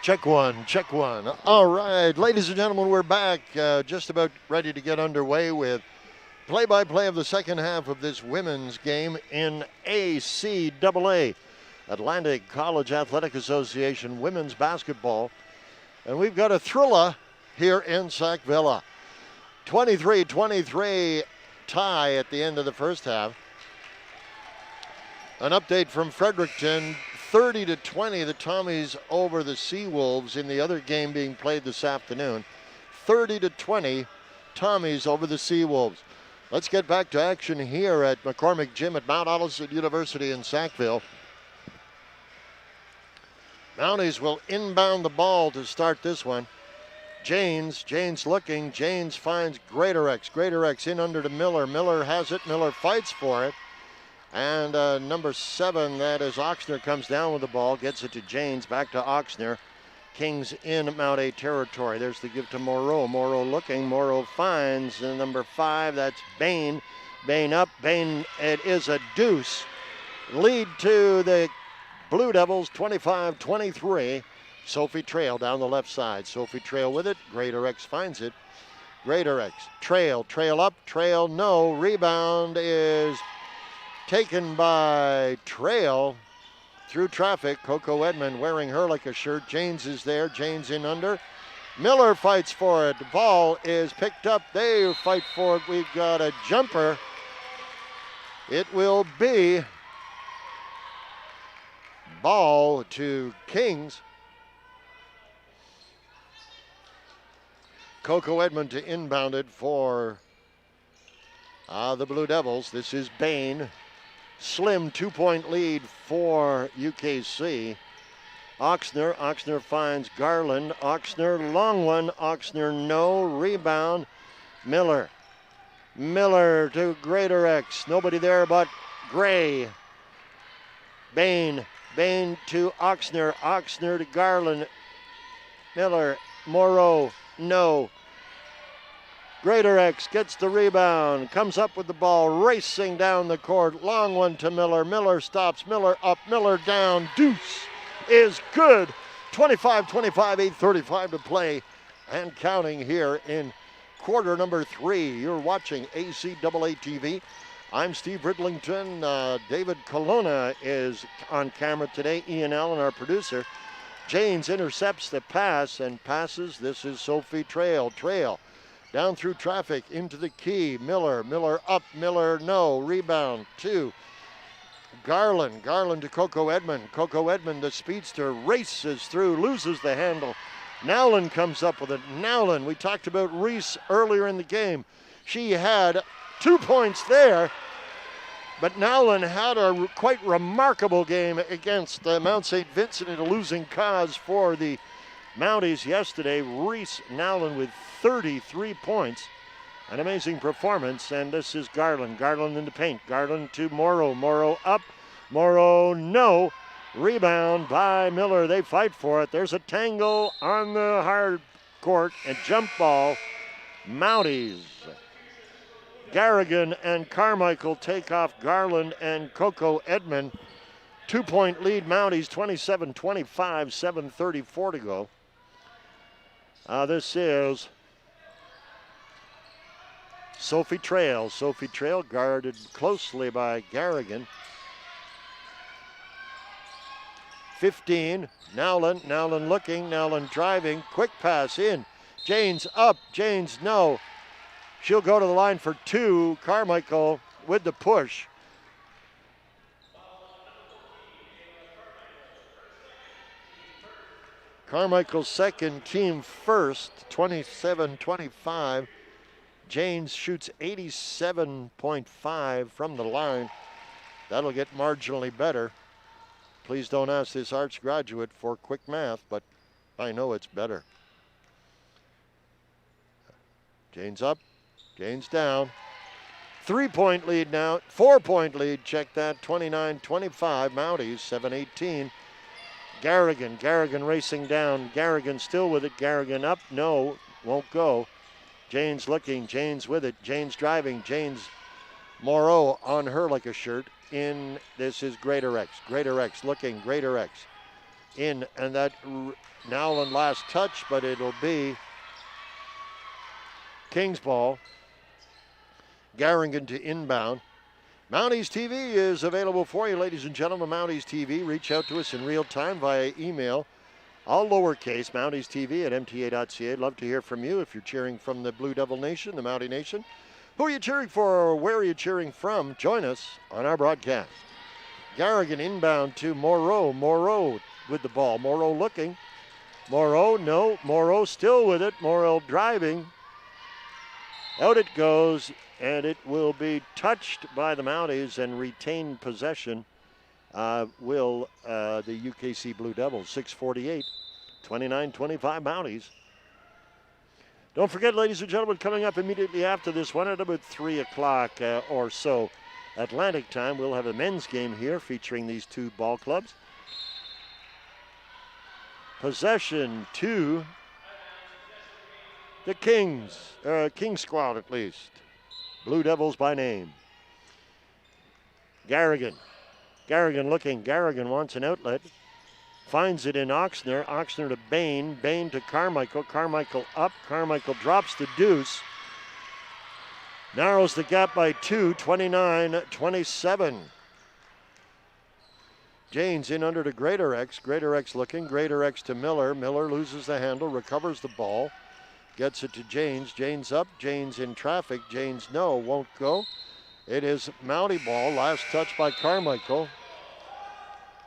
Check one, check one. All right, ladies and gentlemen, we're back. Just about ready to get underway with play-by-play of the second half of this women's game in ACAA, Atlantic College Athletic Association women's basketball. And we've got a thriller here in Sackville. 23-23 tie at the end of the first half. An update from Fredericton, 30-20, the Tommies over the Seawolves in the other game being played this afternoon. 30-20, Tommies over the Seawolves. Let's get back to action here at McCormick Gym at Mount Allison University in Sackville. Mounties will inbound the ball to start this one. Janes looking. Janes finds Greatorex. Greatorex in under to Miller. Miller has it. Miller fights for it. And number 7, that is Oxner, comes down with the ball, gets it to Janes, back to Oxner. Kings in Mount A territory. There's the give to Moreau. Moreau looking. Moreau finds number 5, that's Bain. Bain up. Bain, it is a deuce. Lead to the Blue Devils, 25-23. Sophie Trail down the left side. Sophie Trail with it. Greatorex finds it. Greatorex. Trail up. Trail no. Rebound is taken by Trail through traffic. Coco Edmond wearing her like a shirt. Janes is there. Janes in under. Miller fights for it. The ball is picked up. They fight for it. We've got a jumper. It will be ball to Kings. Coco Edmond to inbound it for the Blue Devils. This is Bain. Slim 2-point lead for UKC. Oxner finds Garland. Oxner, long one. Oxner, no. Rebound. Miller to Greatorex. Nobody there but Gray. Bain to Oxner. Oxner to Garland. Miller. Moreau, no. Greatorex gets the rebound, comes up with the ball, racing down the court. Long one to Miller. Miller stops. Miller up. Miller down. Deuce is good. 25-25, 8:35 to play and counting here in quarter number 3. You're watching ACAA TV. I'm Steve Ridlington. David Colonna is on camera today. Ian Allen, our producer. Janes intercepts the pass and passes. This is Sophie Trail. Down through traffic into the key. Miller up. Miller no. Rebound to Garland. Garland to Coco Edmond. Coco Edmond, the speedster, races through, loses the handle. Nowlin comes up with it. Nowlin, we talked about Reese earlier in the game. She had 2 points there, but Nowlin had a quite remarkable game against Mount St. Vincent in a losing cause for the Mounties yesterday. Reese Nowlin with 33 points. An amazing performance, and this is Garland. Garland in the paint. Garland to Moreau. Moreau up. Moreau no. Rebound by Miller. They fight for it. There's a tangle on the hard court and jump ball. Mounties. Garrigan and Carmichael take off Garland and Coco Edmond. 2-point lead Mounties, 27-25, 7:34 to go. This is Sophie Trail. Sophie Trail guarded closely by Garrigan. 15, Nowlin. Nowlin looking. Nowlin driving. Quick pass in. Janes up. Janes no. She'll go to the line for 2. Carmichael with the push. Carmichael's second, team first, 27-25. Janes shoots 87.5 from the line. That'll get marginally better. Please don't ask this arts graduate for quick math, but I know it's better. Janes up, Janes down. 3-point lead now, 4-point lead, check that, 29-25, Mounties, 7:18. Garrigan racing down. Garrigan still with it. Garrigan up. No, won't go. Janes looking. Janes with it. Janes driving. Janes Moreau on her like a shirt. In this is Greatorex. Greatorex looking. Greatorex in, and that Nowlin last touch, but it'll be Kings ball. Garrigan to inbound. Mounties TV is available for you, ladies and gentlemen. Mounties TV, reach out to us in real time via email. All lowercase, Mounties TV at mta.ca. Love to hear from you if you're cheering from the Blue Devil Nation, the Mountie Nation. Who are you cheering for or where are you cheering from? Join us on our broadcast. Garrigan inbound to Moreau. Moreau with the ball. Moreau looking. Moreau, no. Moreau still with it. Moreau driving. Out it goes, and it will be touched by the Mounties and retain possession. Will the UKC Blue Devils. 6:48, 29-25 Mounties. Don't forget, ladies and gentlemen, coming up immediately after this one at about 3 o'clock or so Atlantic time, we'll have a men's game here featuring these two ball clubs. Possession to the Kings, King squad at least. Blue Devils by name. Garrigan looking. Garrigan wants an outlet. Finds it in Oxner. Oxner to Bain. Bain to Carmichael. Carmichael up. Carmichael drops the deuce. Narrows the gap by 2, 29-27. Janes in under to Greatorex. Greatorex looking. Greatorex to Miller. Miller loses the handle. Recovers the ball. Gets it to Janes. Janes up. Janes in traffic. Janes no. Won't go. It is Mountie ball. Last touch by Carmichael.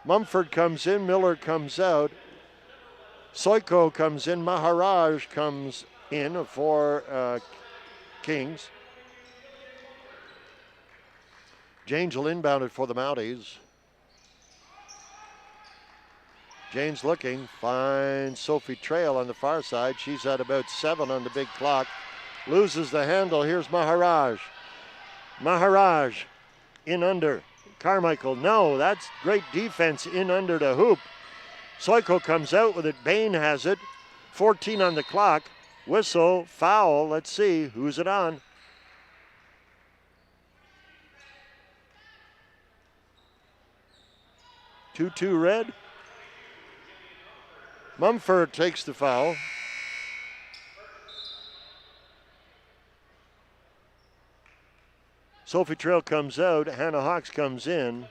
Mumford comes in. Miller comes out. Soiko comes in. Maharaj comes in for Kings. Janes will inbound it for the Mounties. James looking, finds Sophie Trail on the far side. She's at about 7 on the big clock. Loses the handle. Here's Maharaj. Maharaj in under. Carmichael, no, that's great defense in under the hoop. Soiko comes out with it. Bain has it. 14 on the clock. Whistle, foul. Let's see, who's it on? Two red. Mumford takes the foul. Sophie Trail comes out. Hannah Hawks comes in.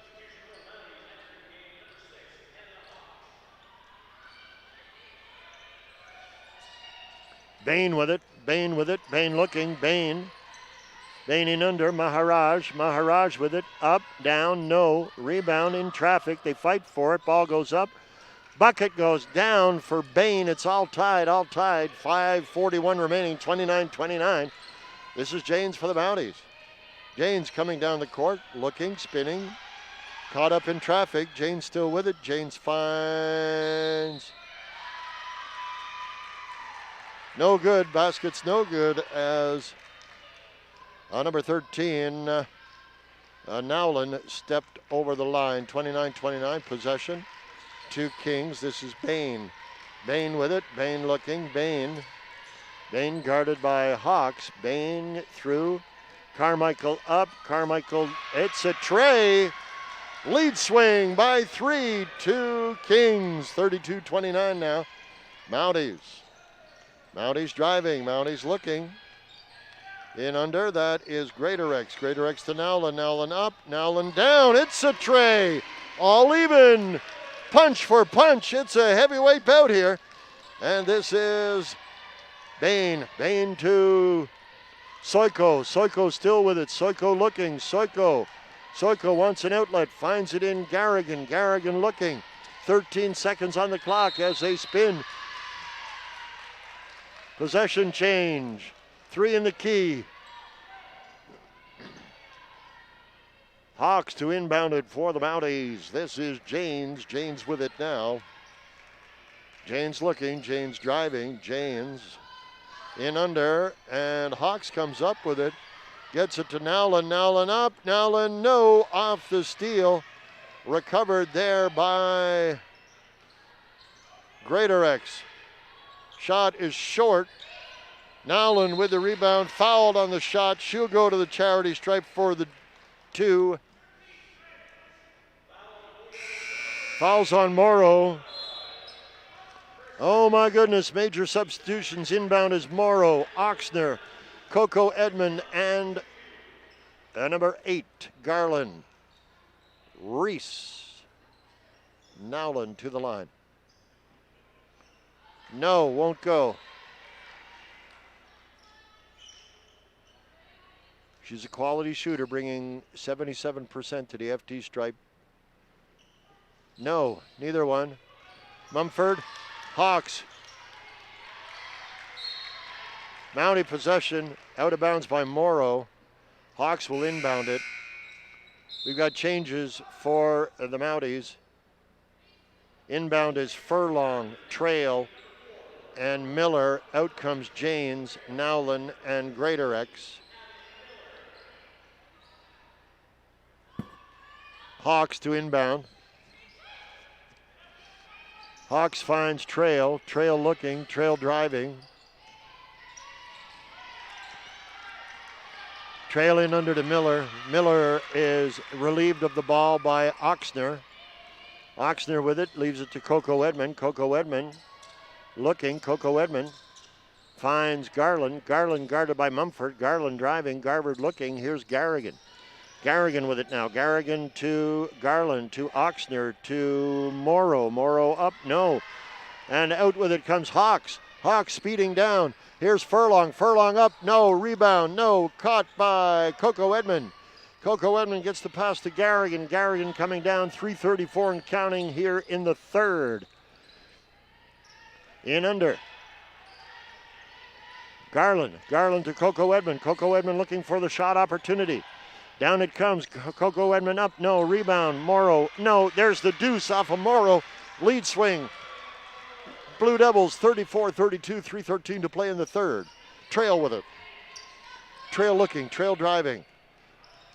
Bain with it. Bain with it. Bain looking. Bain. Bain in under. Maharaj. Maharaj with it. Up, down, no. Rebound in traffic. They fight for it. Ball goes up. Bucket goes down for Bain. It's all tied, all tied. 5:41 remaining, 29-29. This is Janes for the Mounties. Janes coming down the court, looking, spinning. Caught up in traffic. Janes still with it. Janes finds. No good. Basket's no good as number 13, Nowlin stepped over the line. 29-29 possession. Two Kings. This is Bain. Bain with it. Bain looking. Bain. Bain guarded by Hawks. Bain through. Carmichael up. Carmichael. It's a tray. Lead swing by 3 to Kings. 32-29 now. Mounties. Mounties driving. Mounties looking. In under. That is Greatorex. Greatorex to Nowlin. Nowlin up. Nowlin down. It's a tray. All even. Punch for punch. It's a heavyweight bout here. And this is Bain. Bain to Soiko. Soiko still with it. Soiko looking. Soiko. Soiko wants an outlet. Finds it in Garrigan. Garrigan looking. 13 seconds on the clock as they spin. Possession change. 3 in the key. Hawks to inbound it for the Mounties. This is Janes. Janes with it now. Janes looking. Janes driving. Janes in under. And Hawks comes up with it. Gets it to Nowlin. Nowlin up. Nowlin no. Off the steal. Recovered there by Greatorex. Shot is short. Nowlin with the rebound. Fouled on the shot. She'll go to the charity stripe for the 2. Fouls on Morrow. Oh my goodness, major substitutions. Inbound is Morrow, Oxner, Coco Edmond, and number 8, Garland. Reese. Nowlin to the line. No, won't go. She's a quality shooter, bringing 77% to the FT stripe. No, neither one. Mumford, Hawks. Mountie possession, out of bounds by Morrow. Hawks will inbound it. We've got changes for the Mounties. Inbound is Furlong, Trail, and Miller. Out comes Janes, Nowlin, and Greatorex. Hawks to inbound. Hawks finds Trail. Trail looking, Trail driving. Trail in under to Miller. Miller is relieved of the ball by Oxner. Oxner with it, leaves it to Coco Edmond. Coco Edmond looking. Coco Edmond finds Garland. Garland guarded by Mumford. Garland driving. Garvard looking. Here's Garrigan. Garrigan with it now. Garrigan to Garland, to Oxner, to Morrow. Morrow up, no. And out with it comes Hawks. Hawks speeding down. Here's Furlong. Furlong up, no. Rebound, no. Caught by Coco Edmond. Coco Edmond gets the pass to Garrigan. Garrigan coming down, 3:34 and counting here in the third. In under. Garland. Garland to Coco Edmond. Coco Edmond looking for the shot opportunity. Down it comes. Coco Edmond up. No. Rebound. Morrow. No. There's the deuce off of Morrow. Lead swing. Blue Devils 34-32. 3:13 to play in the third. Trail with it. Trail looking. Trail driving.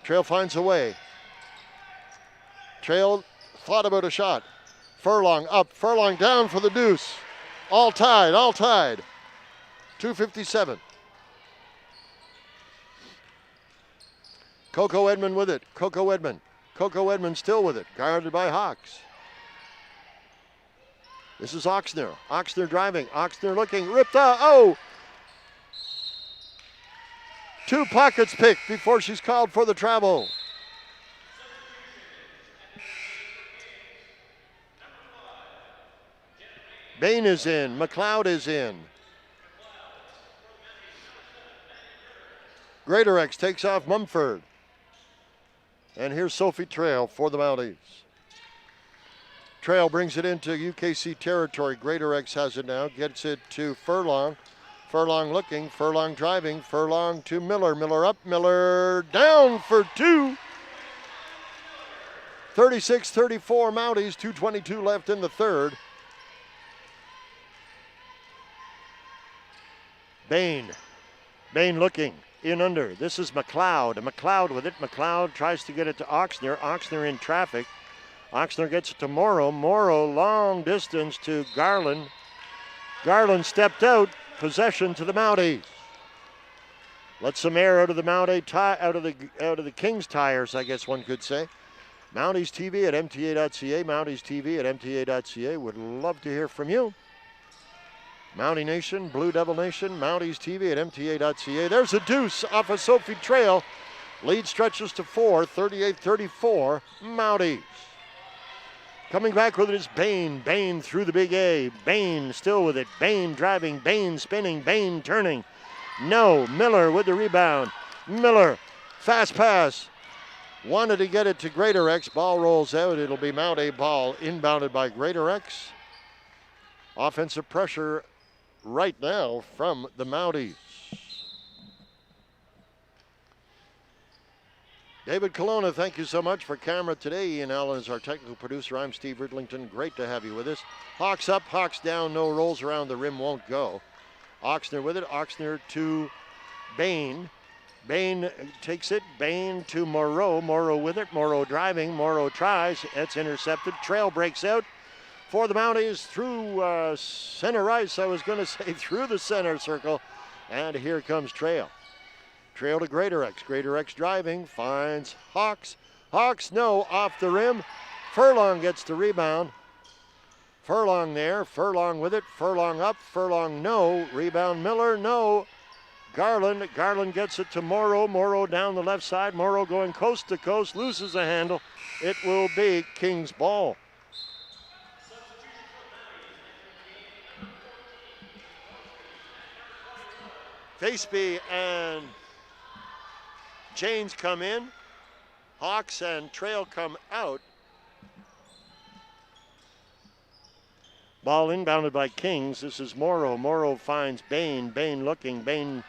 Trail finds a way. Trail thought about a shot. Furlong up. Furlong down for the deuce. All tied. All tied. 2:57. Coco Edmond with it. Coco Edmond. Coco Edmond still with it. Guarded by Hawks. This is Oxner. Oxner driving. Oxner looking. Ripped out. Oh! 2 pockets picked before she's called for the travel. Bain is in. McLeod is in. Greatorex takes off Mumford. And here's Sophie Trail for the Mounties. Trail brings it into UKC territory. Greatorex has it now. Gets it to Furlong. Furlong looking. Furlong driving. Furlong to Miller. Miller up. Miller down for 2. 36-34 Mounties. 2:22 left in the third. Bain. Bain looking. In under. This is McLeod. McLeod with it. McLeod tries to get it to Oxner. Oxner in traffic. Oxner gets it to Morrow. Morrow long distance to Garland. Garland stepped out. Possession to the Mounties. Let some air out of the Mountie out of the Kings tires, I guess one could say. Mounties TV at MTA.ca. Mounties TV at MTA.ca. Would love to hear from you. Mountie Nation, Blue Devil Nation, Mounties TV at MTA.ca. There's a deuce off of Sophie Trail. Lead stretches to 4, 38-34, Mounties. Coming back with it is Bain. Bain through the big A. Bain still with it. Bain driving. Bain spinning. Bain turning. No. Miller with the rebound. Miller. Fast pass. Wanted to get it to Greatorex. Ball rolls out. It'll be Mountie ball inbounded by Greatorex. Offensive pressure right now from the Mounties. David Colonna, thank you so much for camera today. Ian Allen is our technical producer. I'm Steve Ridlington. Great to have you with us. Hawks up, Hawks down. No rolls around the rim, won't go. Oxner with it. Oxner to Bain. Bain takes it. Bain to Moreau. Moreau with it. Moreau driving. Moreau tries. It's intercepted. Trail breaks out for the Mounties through center ice. I was going to say through the center circle. And here comes Trail. Trail to Greatorex. Greatorex driving. Finds Hawks. Hawks, no, off the rim. Furlong gets the rebound. Furlong there, Furlong with it, Furlong up, Furlong no, rebound Miller, no. Garland gets it to Morrow, Morrow down the left side, Morrow going coast to coast, loses a handle. It will be King's ball. Faceby and Janes come in, Hawks and Trail come out. Ball inbounded by Kings. This is Morrow. Morrow finds Bain. Bain looking. Bain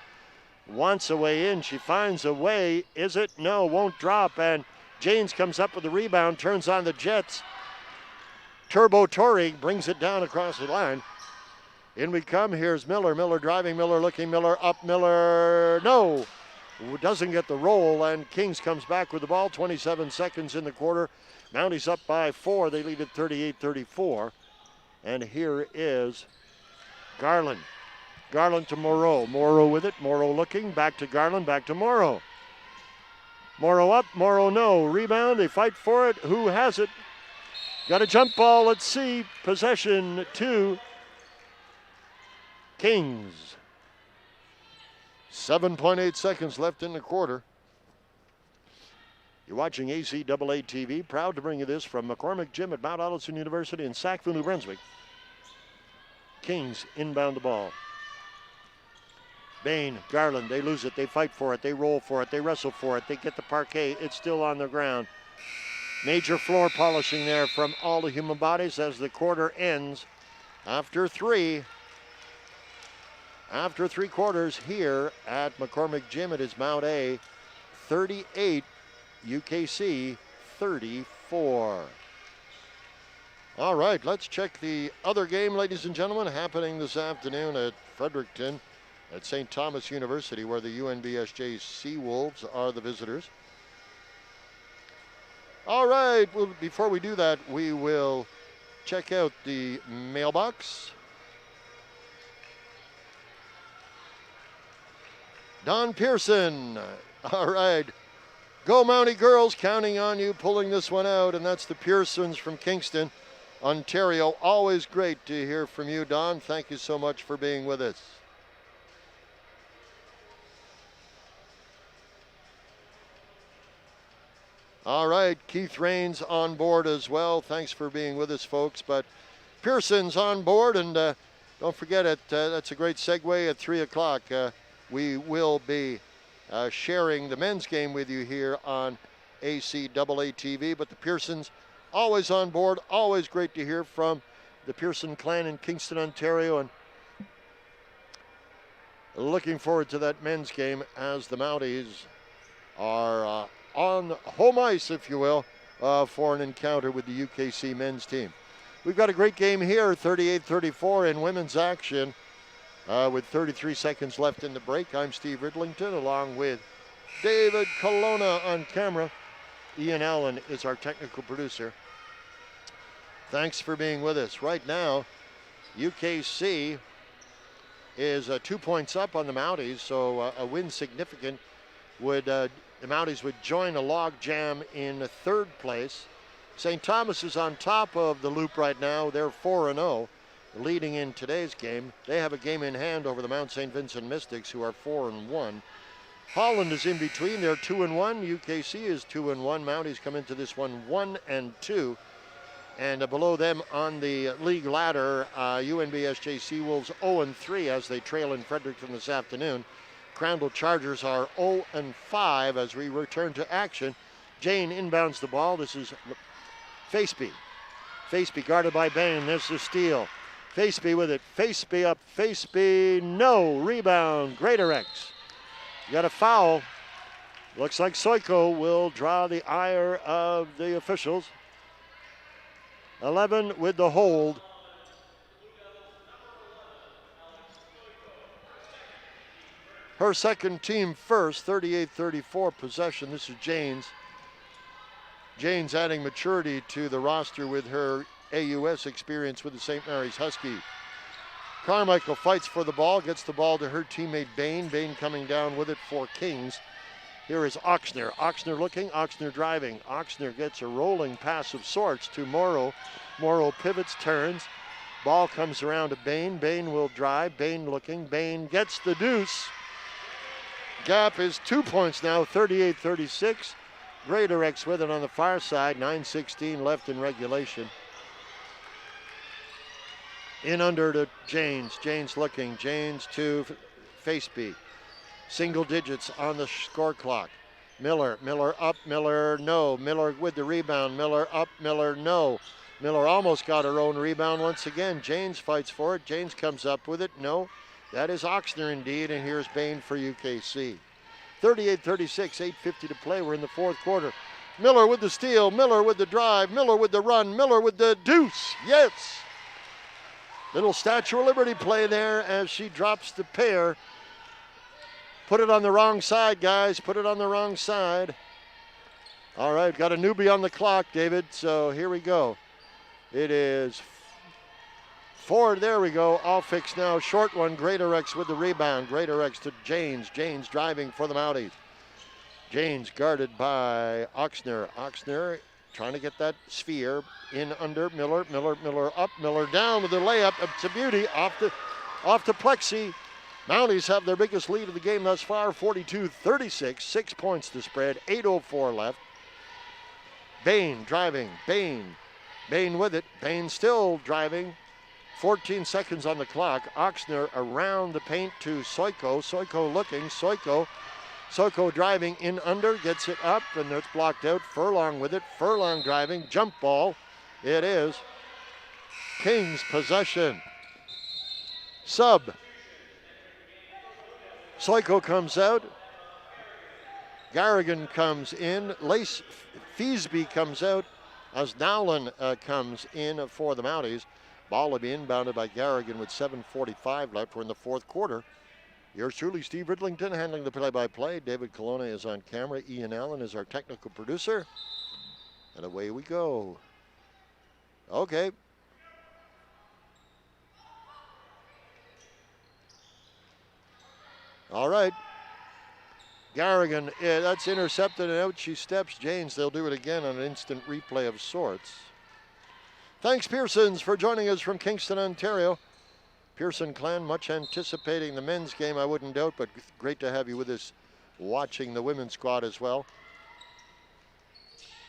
wants a way in. She finds a way. Is it? No, won't drop. And Janes comes up with the rebound, turns on the Jets. Turbo Torrey brings it down across the line. In we come. Here's Miller. Miller driving. Miller looking. Miller up. Miller. No. Doesn't get the roll. And Kings comes back with the ball. 27 seconds in the quarter. Mounties up by 4. They lead at 38-34. And here is Garland. Garland to Morrow. Morrow with it. Morrow looking. Back to Garland. Back to Morrow. Morrow up. Morrow no. Rebound. They fight for it. Who has it? Got a jump ball. Let's see. Possession to Kings. 7.8 seconds left in the quarter. You're watching ACAA TV. Proud to bring you this from McCormick Gym at Mount Allison University in Sackville, New Brunswick. Kings inbound the ball. Bain, Garland, they lose it. They fight for it. They roll for it. They wrestle for it. They get the parquet. It's still on the ground. Major floor polishing there from all the human bodies as the quarter ends. After three quarters here at McCormick Gym, it is Mount A 38, UKC 34. All right, let's check the other game, ladies and gentlemen, happening this afternoon at Fredericton at St. Thomas University, where the UNBSJ Seawolves are the visitors. All right, well, before we do that, we will check out the mailbox. Don Pearson, all right. Go Mountie girls, counting on you, pulling this one out, and that's the Pearsons from Kingston, Ontario. Always great to hear from you, Don. Thank you so much for being with us. All right, Keith Rains on board as well. Thanks for being with us, folks. But Pearson's on board, and don't forget it. That's a great segue at 3 o'clock. We will be sharing the men's game with you here on ACAA TV. But the Pearsons always on board. Always great to hear from the Pearson clan in Kingston, Ontario. And looking forward to that men's game as the Mounties are on home ice, if you will, for an encounter with the UKC men's team. We've got a great game here, 38-34 in women's action. With 33 seconds left in the break, I'm Steve Ridlington, along with David Colonna on camera. Ian Allen is our technical producer. Thanks for being with us. Right now, UKC is 2 points up on the Mounties, so a win significant would the Mounties would join a log jam in third place. St. Thomas is on top of the loop right now. They're 4-0. Leading in today's game. They have a game in hand over the Mount St. Vincent Mystics, who are 4-1. Holland is in between. They're 2-1. UKC is 2-1. Mounties come into this one 1-2. And below them on the league ladder, UNBSJ Seawolves 0-3 as they trail in Fredericton this afternoon. Crandall Chargers are 0-5 as we return to action. Jane inbounds the ball. This is Faceby. Faceby guarded by Bain. There's the steal. Faceby with it. Faceby up. Faceby, no. Rebound. Greatorex. You got a foul. Looks like Soiko will draw the ire of the officials. 11 with the hold. Her second team first, 38-34 possession. This is Janes. Janes adding maturity to the roster with her AUS experience with the St. Mary's Husky. Carmichael fights for the ball, gets the ball to her teammate Bain. Bain coming down with it for Kings. Here is Oxner. Oxner looking, Oxner driving. Oxner gets a rolling pass of sorts to Morrow. Morrow pivots, turns, Ball comes around to Bain. Bain will drive. Bain looking. Bain gets the deuce. Gap is 2 points now, 38-36. Greater X with it on the far side. 9:16 left in regulation. In under to Janes. Janes looking. Janes to Faceby. Single digits on the score clock. Miller up, Miller, no. Miller with the rebound. Miller up, Miller, no. Miller almost got her own rebound once again. Janes fights for it. Janes comes up with it. No. That is Oxner indeed, and here's Bain for UKC. 38-36, 8:50 to play. We're in the fourth quarter. Miller with the steal. Miller with the drive. Miller with the run. Miller with the deuce. Yes. Little Statue of Liberty play there as she drops the pair. Put it on the wrong side, guys. Put it on the wrong side. All right, got a newbie on the clock, David. So here we go. It is forward. There we go. All fixed now. Short one. Greater X with the rebound. Greater X to Janes. Janes driving for the Mounties. Janes guarded by Oxner. Oxner trying to get that sphere in under Miller. Miller up. Miller down with the layup. It's a beauty off the plexi. Mounties have their biggest lead of the game thus far, 42-36. 6 points to spread. 8:04 left. Bain driving. Bain with it. Bain still driving. 14 seconds on the clock. Oxner around the paint to Soiko. Soiko looking. Soiko driving in under. Gets it up and it's blocked out. Furlong with it. Furlong driving. Jump ball. It is. Kings possession. Sub. Soiko comes out. Garrigan comes in. Lace Feesby comes out as Nowlin comes in for the Mounties. Ball will be inbounded by Garrigan with 7:45 left. We're in the fourth quarter. Yours truly, Steve Ridlington, handling the play-by-play. David Colonna is on camera. Ian Allen is our technical producer. And away we go. Okay. All right. Garrigan, that's intercepted and out she steps. Janes, they'll do it again on an instant replay of sorts. Thanks, Pearsons, for joining us from Kingston, Ontario. Pearson clan, much anticipating the men's game, I wouldn't doubt, but great to have you with us watching the women's squad as well.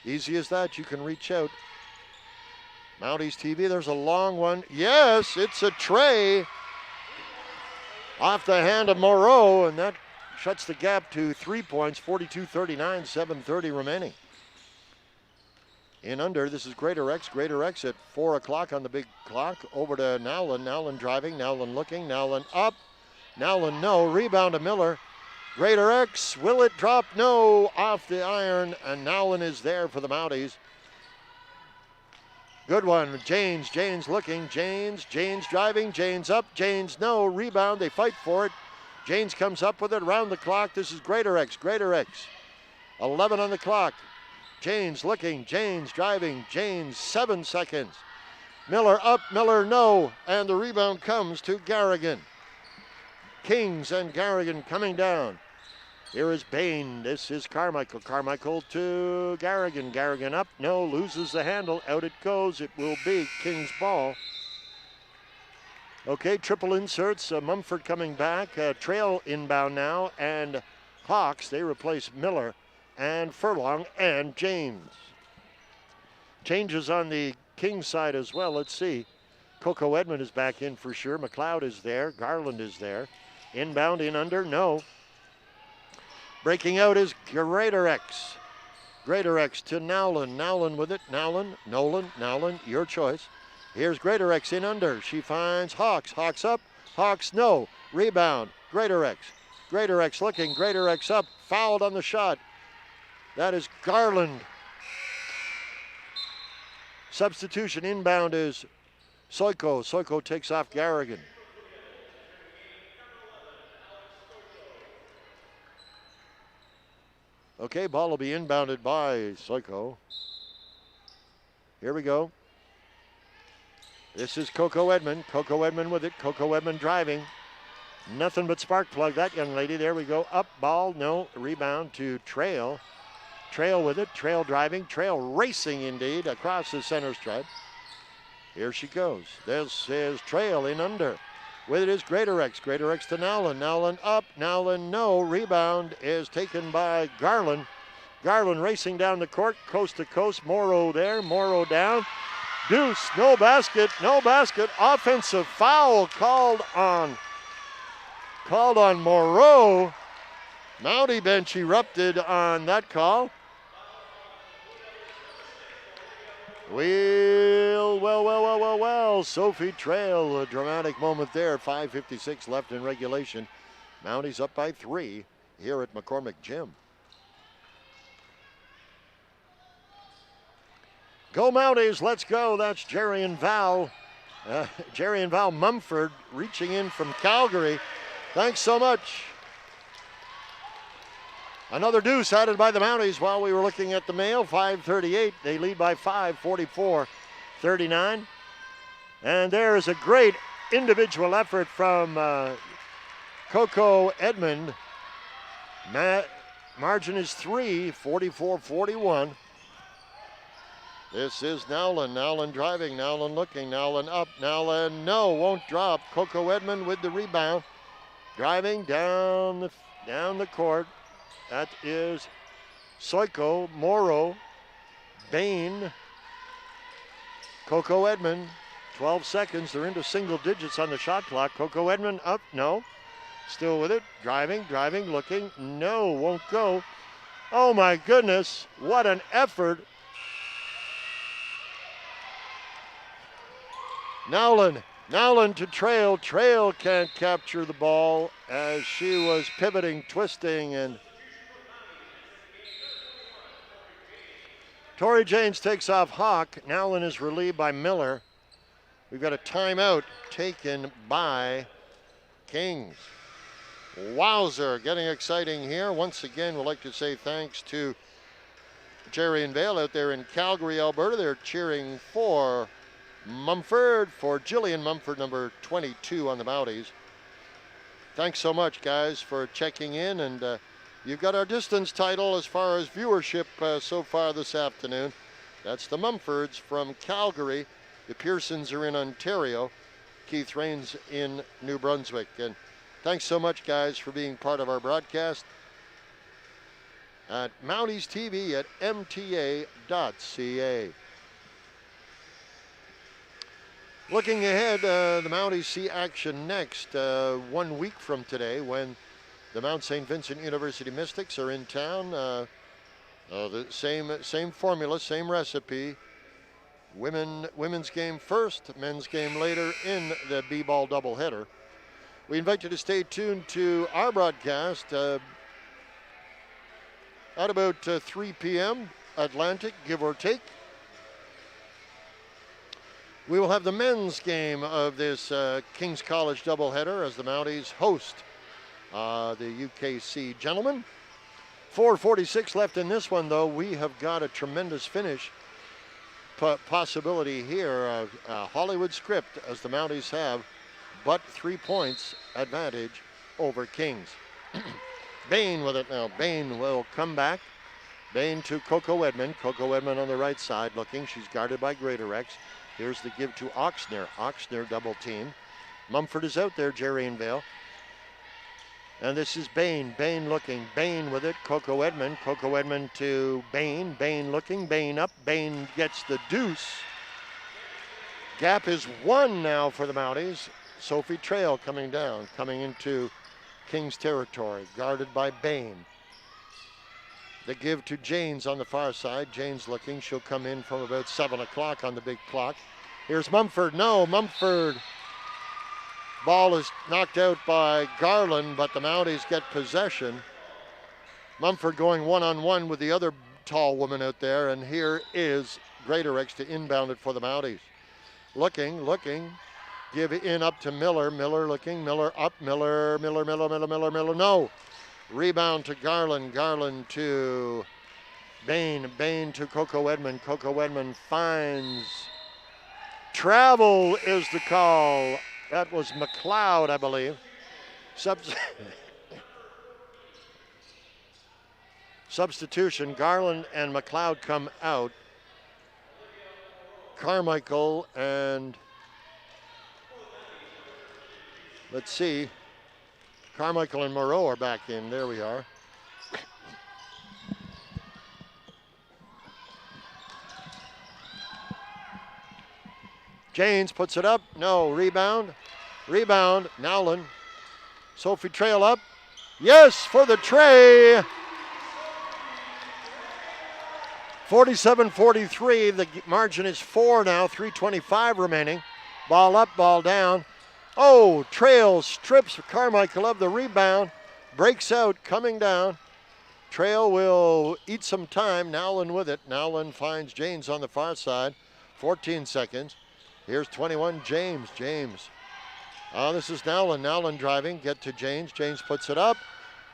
Easy as that, you can reach out. Mounties TV, there's a long one. Yes, it's a tray. Off the hand of Moreau, and that shuts the gap to 3 points, 42-39, 7:30 remaining. In under, this is Greater X at 4 o'clock on the big clock. Over to Nowlin. Nowlin driving. Nowlin looking. Nowlin up. Nowlin no. Rebound to Miller. Greater X. Will it drop? No. Off the iron. And Nowlin is there for the Mounties. Good one. Janes looking. Janes driving. Janes up. Janes no. Rebound. They fight for it. Janes comes up with it around the clock. This is Greater X. 11 on the clock. Janes looking, Janes driving, Janes 7 seconds. Miller up, Miller no, and the rebound comes to Garrigan. Kings and Garrigan coming down. Here is Bain, this is Carmichael. Carmichael to Garrigan. Garrigan up, no, loses the handle, out it goes. It will be Kings ball. Okay, triple inserts, Mumford coming back, Trail inbound now, and Hawks, they replace Miller and Furlong and James. Changes on the Kings side as well. Let's see. Coco Edmond is back in for sure. McLeod is there. Garland is there. Inbound in under, no. Breaking out is Greater X. Greater X to Nowlin. Nowlin with it. Nowlin, your choice. Here's Greater X in under. She finds Hawks. Hawks up. Hawks no. Rebound. Greater X. Greater X looking. Greater X up. Fouled on the shot. That is Garland. Substitution inbound is Soiko. Soiko takes off Garrigan. Okay, ball will be inbounded by Soiko. Here we go. This is Coco Edmond. Coco Edmond with it. Coco Edmond driving. Nothing but spark plug, that young lady. There we go. Up ball, no. Rebound to Trail. Trail with it. Trail driving. Trail racing indeed across the center stripe. Here she goes. This is Trail in under. With it is Greatorex. Greatorex to Nowlin. Nowlin up. Nowlin no. Rebound is taken by Garland. Garland racing down the court, coast to coast. Morrow there. Morrow down. Deuce. No basket. No basket. Offensive foul called on Morrow. Mountie bench erupted on that call. Well. Sophie Trail, a dramatic moment there. 5:56 left in regulation. Mounties up by 3 here at McCormick Gym. Go Mounties, let's go. That's Jerry and Val Mumford reaching in from Calgary. Thanks so much. Another deuce added by the Mounties while we were looking at the mail. 5:38. They lead by 5, 44-39. And there is a great individual effort from Coco Edmond. Margin is 3, 44-41. This is Nowlin. Nowlin driving. Nowlin looking. Nowlin up. Nowlin no, won't drop. Coco Edmond with the rebound. Driving down the court. That is Soiko, Morrow, Bain, Coco Edmond. 12 seconds. They're into single digits on the shot clock. Coco Edmond up. No. Still with it. Driving, looking. No, won't go. Oh my goodness. What an effort. Nowlin to Trail. Trail can't capture the ball as she was pivoting, twisting, and Tori Janes takes off Hawk. Nowlin is relieved by Miller. We've got a timeout taken by Kings. Wowzer, getting exciting here. Once again, we'd like to say thanks to Jerry and Vale out there in Calgary, Alberta. They're cheering for Mumford, for Jillian Mumford, number 22 on the Mounties. Thanks so much, guys, for checking in. And you've got our distance title as far as viewership so far this afternoon. That's the Mumfords from Calgary. The Pearsons are in Ontario. Keith Rains in New Brunswick. And thanks so much, guys, for being part of our broadcast at Mounties TV at mta.ca. Looking ahead, the Mounties see action next 1 week from today when the Mount St. Vincent University Mystics are in town. The same formula, same recipe. Women's game first, men's game later in the B-ball doubleheader. We invite you to stay tuned to our broadcast at about 3 p.m. Atlantic, give or take. We will have the men's game of this King's College doubleheader as the Mounties host the UKC gentlemen. 4:46 left in this one, though. We have got a tremendous finish possibility here. Hollywood script as the Mounties have but 3 points advantage over Kings. Bain with it now. Bain will come back. Bain to Coco Edmond. Coco Edmond on the right side looking. She's guarded by Greatorex. Here's the give to Oxner. Oxner double team. Mumford is out there, Jerry and Vale. And this is Bain. Bain looking. Bain with it. Coco Edmond. Coco Edmond to Bain. Bain looking. Bain up. Bain gets the deuce. Gap is 1 now for the Mounties. Sophie Trail coming down, coming into King's territory, guarded by Bain. The give to Janes on the far side. Janes looking. She'll come in from about 7 o'clock on the big clock. Here's Mumford. No, Mumford. Ball is knocked out by Garland, but the Mounties get possession. Mumford going one-on-one with the other tall woman out there, and here is Greatorex to inbound it for the Mounties. Looking. Give in up to Miller. Miller looking. Miller up. Miller. No. Rebound to Garland. Garland to Bain. Bain to Coco Edmond. Coco Edmond finds. Travel is the call. That was McLeod, I believe. Substitution. Garland and McLeod come out. Carmichael and let's see. Carmichael and Moreau are back in. There we are. Janes puts it up. No, rebound. Rebound. Nowlin. Sophie Trail up. Yes, for the tray. 47-43. The margin is 4 now. 3:25 remaining. Ball up, ball down. Oh, Trail strips Carmichael of the rebound. Breaks out, coming down. Trail will eat some time. Nowlin with it. Nowlin finds James on the far side. 14 seconds. Here's 21, James. This is Nowlin. Nowlin driving. Get to James. James puts it up.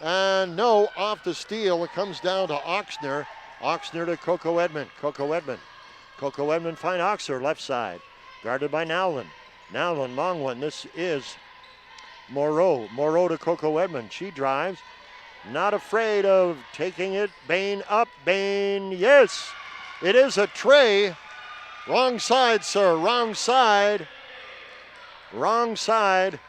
And no, off the steal. It comes down to Oxner. Oxner to Coco Edmond. Coco Edmond find Oxner left side. Guarded by Nowlin. Nowlin, long one. This is Moreau. Moreau to Coco Edmond. She drives. Not afraid of taking it. Bain up. Bain. Yes. It is a tray. Wrong side, sir. Wrong side. Wrong side.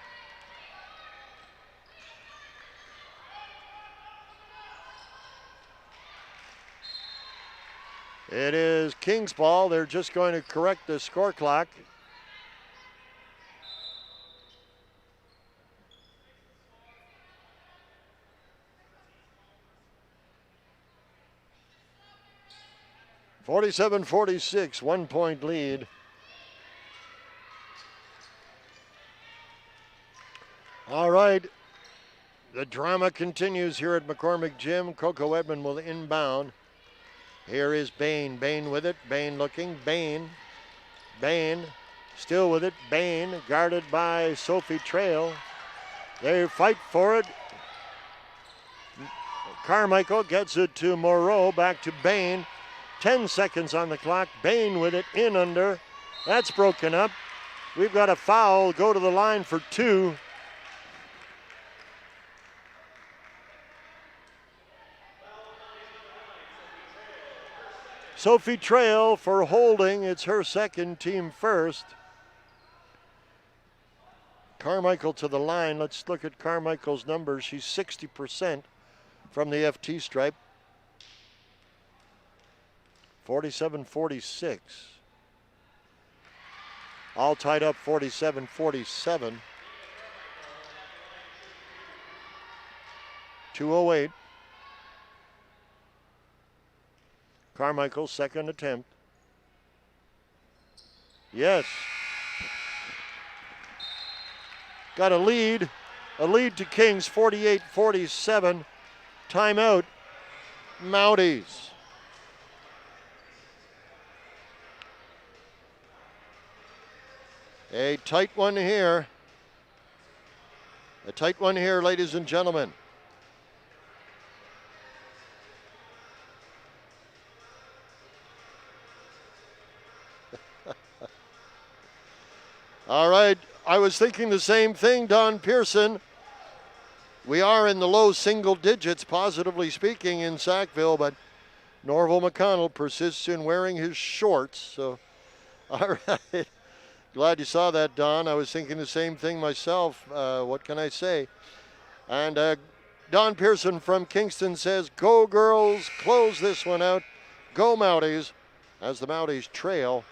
It is King's ball. They're just going to correct the score clock. (47-46), 1 point lead. All right, the drama continues here at McCormick Gym. Coco Edmond will inbound. Here is Bain. Bain with it. Bain looking. Bain. Still with it. Bain guarded by Sophie Trail. They fight for it. Carmichael gets it to Moreau. Back to Bain. 10 seconds on the clock. Bain with it. In under. That's broken up. We've got a foul. Go to the line for 2. Sophie Trail for holding. It's her second, team first. Carmichael to the line. Let's look at Carmichael's numbers. She's 60% from the FT stripe. 47-46. All tied up 47-47. 2:08. Carmichael's second attempt. Yes. Got a lead to Kings, 48-47. Timeout, Mounties. A tight one here. A tight one here, ladies and gentlemen. All right, I was thinking the same thing, Don Pearson. We are in the low single digits, positively speaking, in Sackville, but Norval McConnell persists in wearing his shorts. So, all right. Glad you saw that, Don. I was thinking the same thing myself. What can I say? And Don Pearson from Kingston says, go girls, close this one out. Go Mounties, as the Mounties trail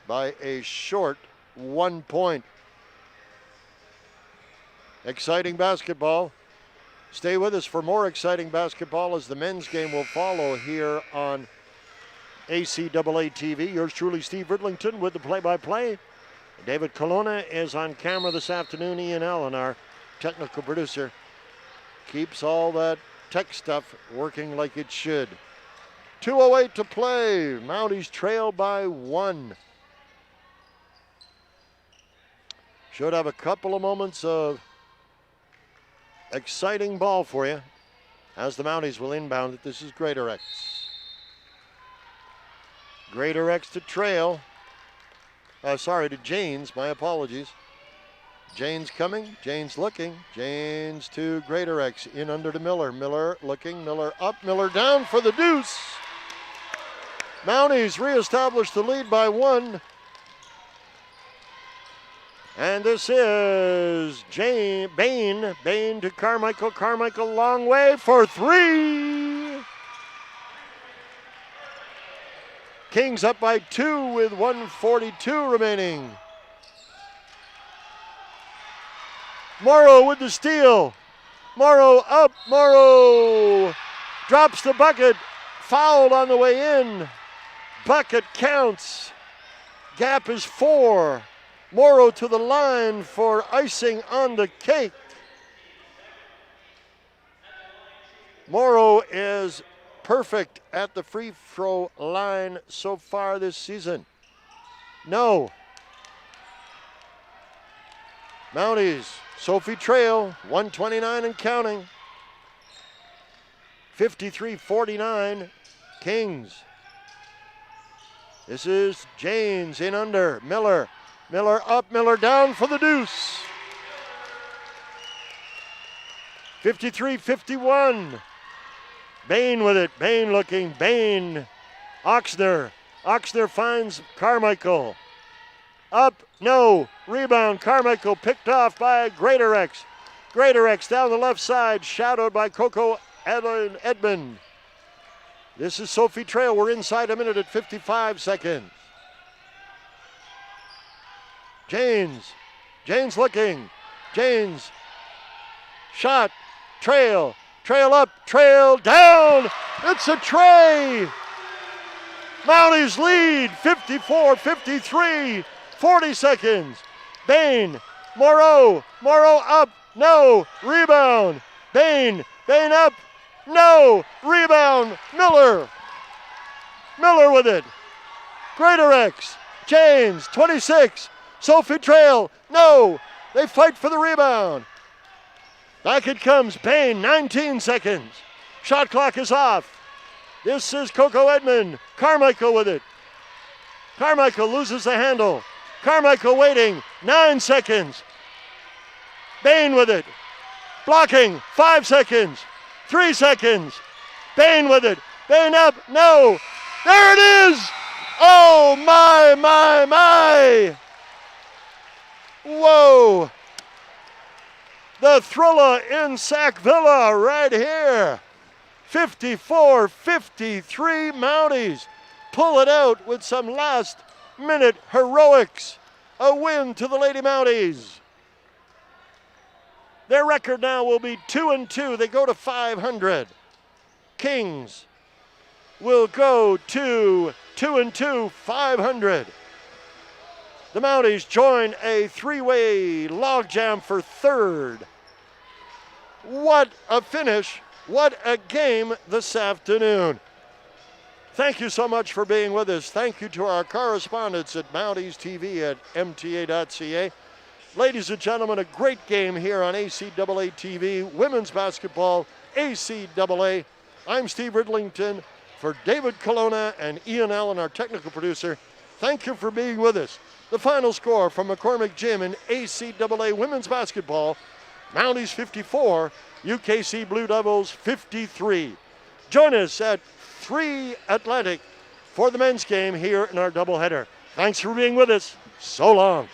by a short 1 point. Exciting basketball. Stay with us for more exciting basketball as the men's game will follow here on ACAA TV. Yours truly, Steve Ridlington, with the play-by-play. David Colonna is on camera this afternoon. Ian Allen, our technical producer, keeps all that tech stuff working like it should. 2:08 to play. Mounties trail by 1. Should have a couple of moments of exciting ball for you as the Mounties will inbound it. This is Greater X. Greater X to Trail. To Janes, my apologies. Janes coming, Janes looking. Janes to Greater X, in under to Miller. Miller looking, Miller up, Miller down for the deuce. Mounties reestablish the lead by 1. And this is Bain. Bain to Carmichael. Carmichael long way for 3. Kings up by 2 with 1:42 remaining. Morrow with the steal. Morrow up. Morrow drops the bucket. Fouled on the way in. Bucket counts. Gap is 4. Morrow to the line for icing on the cake. Morrow is perfect at the free throw line so far this season. No. Mounties, Sophie trail, 129 and counting. 53-49, Kings. This is Janes in under, Miller. Miller up, Miller down for the deuce. 53-51. Bain with it, Bain looking, Bain. Oxner. Oxner finds Carmichael. Up, no, rebound, Carmichael picked off by Greatorex. Greatorex down the left side, shadowed by Coco Edmond. This is Sophie Trail, we're inside a minute at 55 seconds. Janes looking, Janes, shot, Trail up, Trail down, it's a tray! Mounties lead, 54-53, 40 seconds. Bain, Morrow up, no, rebound. Bain up, no, rebound, Miller with it. Greatorex, Janes, 26, Sophie Trail, no, they fight for the rebound. Back it comes, Bain, 19 seconds. Shot clock is off. This is Coco Edmond, Carmichael with it. Carmichael loses the handle. Carmichael waiting, 9 seconds. Bain with it. Blocking, 5 seconds. 3 seconds. Bain with it. Bain up, no. There it is. Oh, my. Whoa. The Thrilla in Sackville right here. 54-53 Mounties pull it out with some last-minute heroics. A win to the Lady Mounties. Their record now will be 2-2. They go to 500. Kings will go to 2-2, 500. The Mounties join a 3-way logjam for 3rd. What a finish. What a game this afternoon. Thank you so much for being with us. Thank you to our correspondents at Mounties TV at mta.ca. Ladies and gentlemen, a great game here on ACAA TV, women's basketball, ACAA. I'm Steve Ridlington for David Colonna and Ian Allen, our technical producer. Thank you for being with us. The final score from McCormick Gym in ACAA women's basketball, Mounties 54, UKC Blue Devils 53. Join us at 3 Atlantic for the men's game here in our doubleheader. Thanks for being with us. So long.